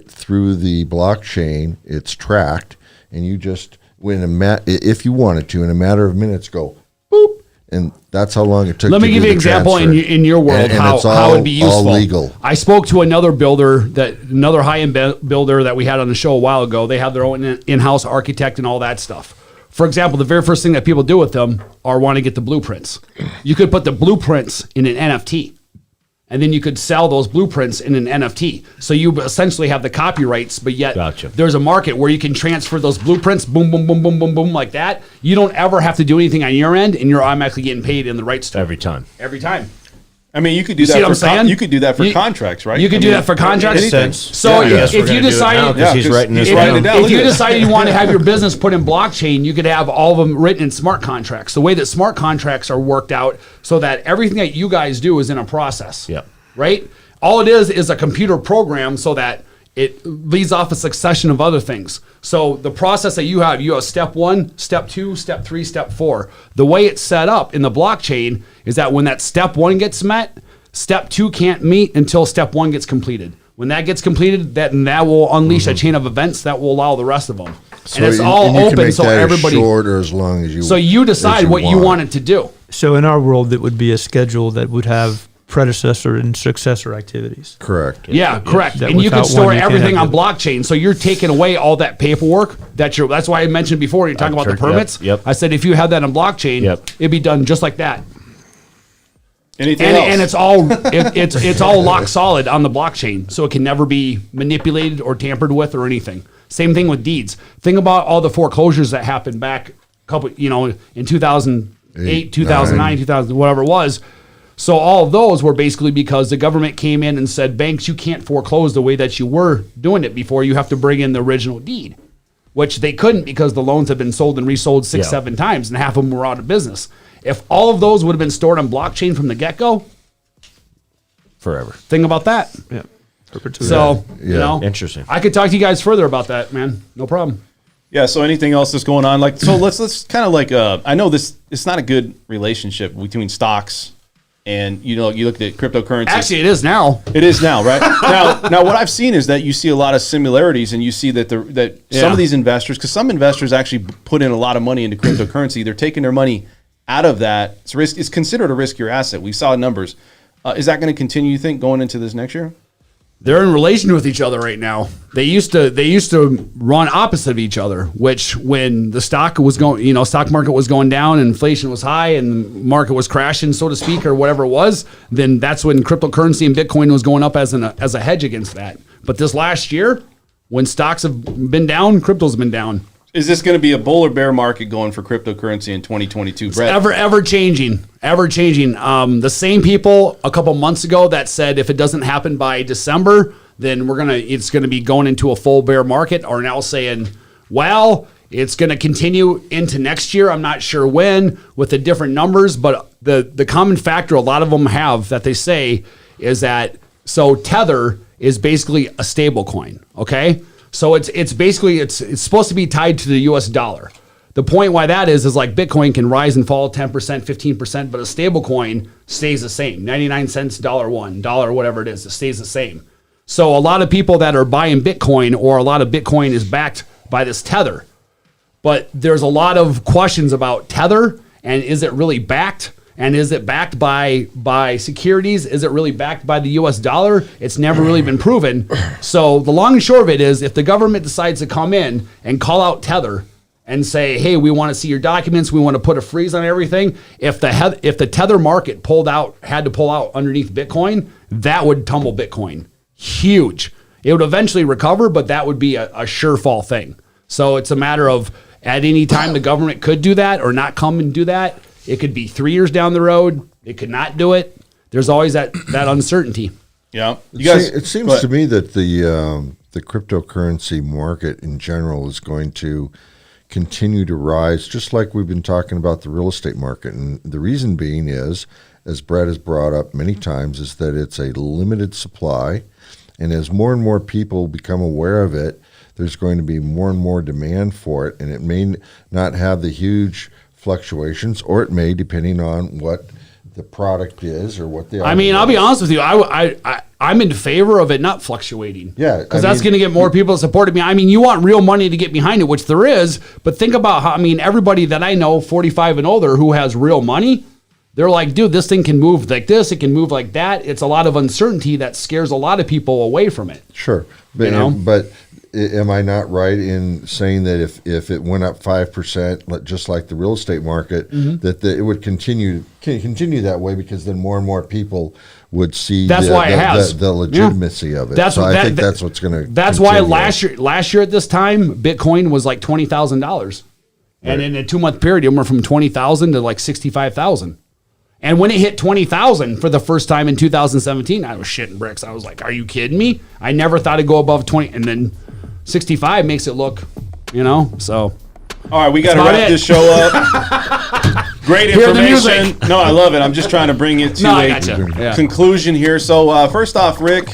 through the blockchain, it's tracked, and you just if you wanted to, in a matter of minutes, go boop, and that's how long it took. Let me give you an example in your world how it would be useful. All legal. I spoke to another high-end builder that we had on the show a while ago. They have their own in-house architect and all that stuff. for example, the very first thing that people do with them are want to get the blueprints. You could put the blueprints in an NFT. And then you could sell those blueprints in an NFT. So you essentially have the copyrights, but yet there's a market where you can transfer those blueprints, boom, boom, boom, boom, boom, boom, like that. You don't ever have to do anything on your end, and you're automatically getting paid in the rights to every time. Every time. I mean, you could do See that. what I'm saying? You could do that for contracts, right? You could do that for contracts. So if you decided, he's writing this down. if you decided you want to have your business put in blockchain, you could have all of them written in smart contracts. The way that smart contracts are worked out, so that everything that you guys do is in a process. Yep. Right. All it is a computer program, so that it leads off a succession of other things. So the process that you have step 1, step 2, step 3, step 4. The way it's set up in the blockchain is that when that step 1 gets met, step 2 can't meet until step 1 gets completed. When that gets completed, that will unleash a chain of events that will allow the rest of them. And it's all you can open, make so that everybody. as short or as long as you. So you decide what you want it to do. So in our world, it would be a schedule that would have predecessor and successor activities. Correct. Yeah, correct. That And you can without store one, you can't everything on have blockchain. So you're taking away all that paperwork that's why I mentioned before, you're talking about the permits. Yep. I said if you had that on blockchain, it'd be done just like that. Anything else? And it's all it's all lock solid on the blockchain, so it can never be manipulated or tampered with or anything. Same thing with deeds. Think about all the foreclosures that happened back in 2008, 2009, 2000, whatever it was. So all of those were basically because the government came in and said, banks, you can't foreclose the way that you were doing it before. You have to bring in the original deed, which they couldn't because the loans have been sold and resold 6-7 times, and half of them were out of business. If all of those would have been stored on blockchain from the get-go, forever. Think about that. Yeah. So, Interesting. I could talk to you guys further about that, man. No problem. Yeah. So anything else that's going on? Let's kind of I know it's not a good relationship between stocks and you look at cryptocurrency. Actually, it is now. It is now, right? now what I've seen is that you see a lot of similarities, and you see that some of these investors, because some investors actually put in a lot of money into cryptocurrency, they're taking their money out of that. It's considered a riskier asset. We saw numbers. Is that going to continue, you think, going into this next year? They're in relation with each other right now. They used to run opposite of each other, which when the stock was going, stock market was going down and inflation was high and the market was crashing, so to speak, or whatever it was, then that's when cryptocurrency and Bitcoin was going up as a hedge against that. But this last year, when stocks have been down, crypto's been down. Is this going to be a bull or bear market going for cryptocurrency in 2022, Brett? Ever changing. The same people a couple months ago that said if it doesn't happen by December, then it's gonna be going into a full bear market, are now saying, well, it's gonna continue into next year. I'm not sure when with the different numbers, but the common factor a lot of them have that they say is that Tether is basically a stable coin. Okay. So it's basically supposed to be tied to the US dollar. The point why that is like Bitcoin can rise and fall 10%, 15%, but a stable coin stays the same. 99 cents, $1, whatever it is, it stays the same. So a lot of people that are buying Bitcoin, or a lot of Bitcoin is backed by this Tether. But there's a lot of questions about Tether, and is it really backed? And is it backed by securities? Is it really backed by the US dollar? It's never really been proven. So the long and short of it is, if the government decides to come in and call out Tether and say, hey, we want to see your documents, we want to put a freeze on everything, if the Tether market had to pull out underneath Bitcoin, that would tumble Bitcoin. Huge. It would eventually recover, but that would be a sure fall thing. So it's a matter of, at any time the government could do that or not come and do that. It could be 3 years down the road. It could not do it. There's always that uncertainty. Yeah. You guys, it seems to me that the cryptocurrency market in general is going to continue to rise, just like we've been talking about the real estate market. And the reason being is, as Brett has brought up many times, is that it's a limited supply. And as more and more people become aware of it, there's going to be more and more demand for it. And it may not have the huge fluctuations, or it may, depending on what the product is or what the. I mean, I'll be honest with you. I'm in favor of it not fluctuating. Yeah, because that's going to get more people to support it. I mean, you want real money to get behind it, which there is. But think about how. I mean, everybody that I know, 45 and older, who has real money, they're like, dude, this thing can move like this. It can move like that. It's a lot of uncertainty that scares a lot of people away from it. Sure, but You know? but am I not right in saying that if it went up 5%, just like the real estate market, that it would continue that way, because then more and more people would see the legitimacy of it. I think that's what's going to. That's why last year at this time, Bitcoin was like $20,000, and in a 2-month period, it went from 20,000 to like 65,000. And when it hit 20,000 for the first time in 2017, I was shitting bricks. I was like, "Are you kidding me?" I never thought it'd go above 20, and then 65 makes it look, So, all right, we got to wrap this show up. Great information. No, I love it. I'm just trying to bring it to a conclusion here. So, first off, Rick,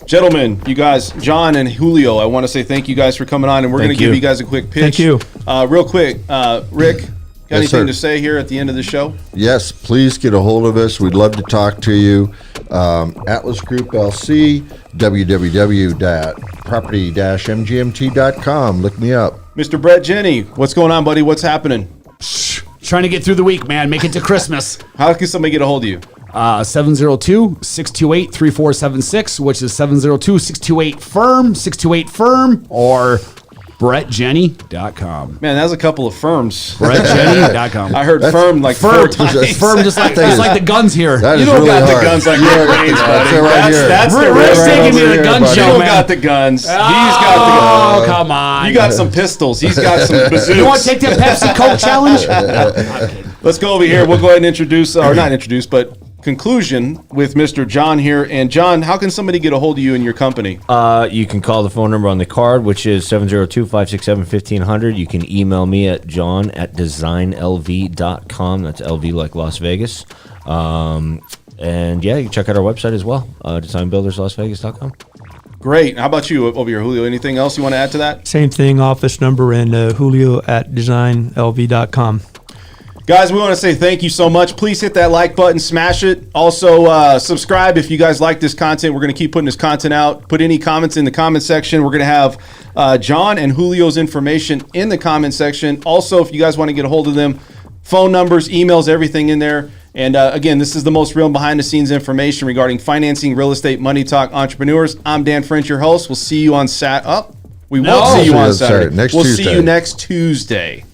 gentlemen, you guys, John and Julio, I want to say thank you guys for coming on, and we're going to give you guys a quick pitch. Thank you. Real quick, Rick. Got anything to say here at the end of the show? Yes, please get a hold of us. We'd love to talk to you. Atlas Group LC, www.property-mgmt.com. Look me up. Mr. Brett Jenny, what's going on, buddy? What's happening? Trying to get through the week, man. Make it to Christmas. How can somebody get a hold of you? 702-628-3476, which is 702-628-FIRM, 628-FIRM, or BrettJenny.com. Man, that's a couple of firms. BrettJenny.com. I heard firm like 4 times. Firm just like the guns here. You don't really got hard. the guns like Hurricanes, buddy. That's Rick's taking me to the gun show, You don't man. got the guns. He's got the guns. Oh, come on. You got some pistols. He's got some bazookas. You want to take the Pepsi Coke challenge? Let's go over here. We'll go ahead and introduce, or not introduce, but conclusion with Mr. John here. And John, how can somebody get a hold of you and your company? You can call the phone number on the card, which is 702-567-1500. You can email me at john@designlv.com. That's LV like Las Vegas. And yeah, you can check out our website as well, designbuilderslasvegas.com. Great. How about you over here, Julio? Anything else you want to add to that? Same thing, office number, and Julio@designlv.com. Guys, we want to say thank you so much. Please hit that like button, smash it. Also, subscribe if you guys like this content. We're going to keep putting this content out. Put any comments in the comment section. We're going to have John and Julio's information in the comment section. Also, if you guys want to get a hold of them, phone numbers, emails, everything in there. And again, this is the most real behind-the-scenes information regarding financing, real estate, money talk, entrepreneurs. I'm Dan French, your host. We'll see you on Saturday. We won't see you on Saturday. Next We'll Tuesday. see you next Tuesday.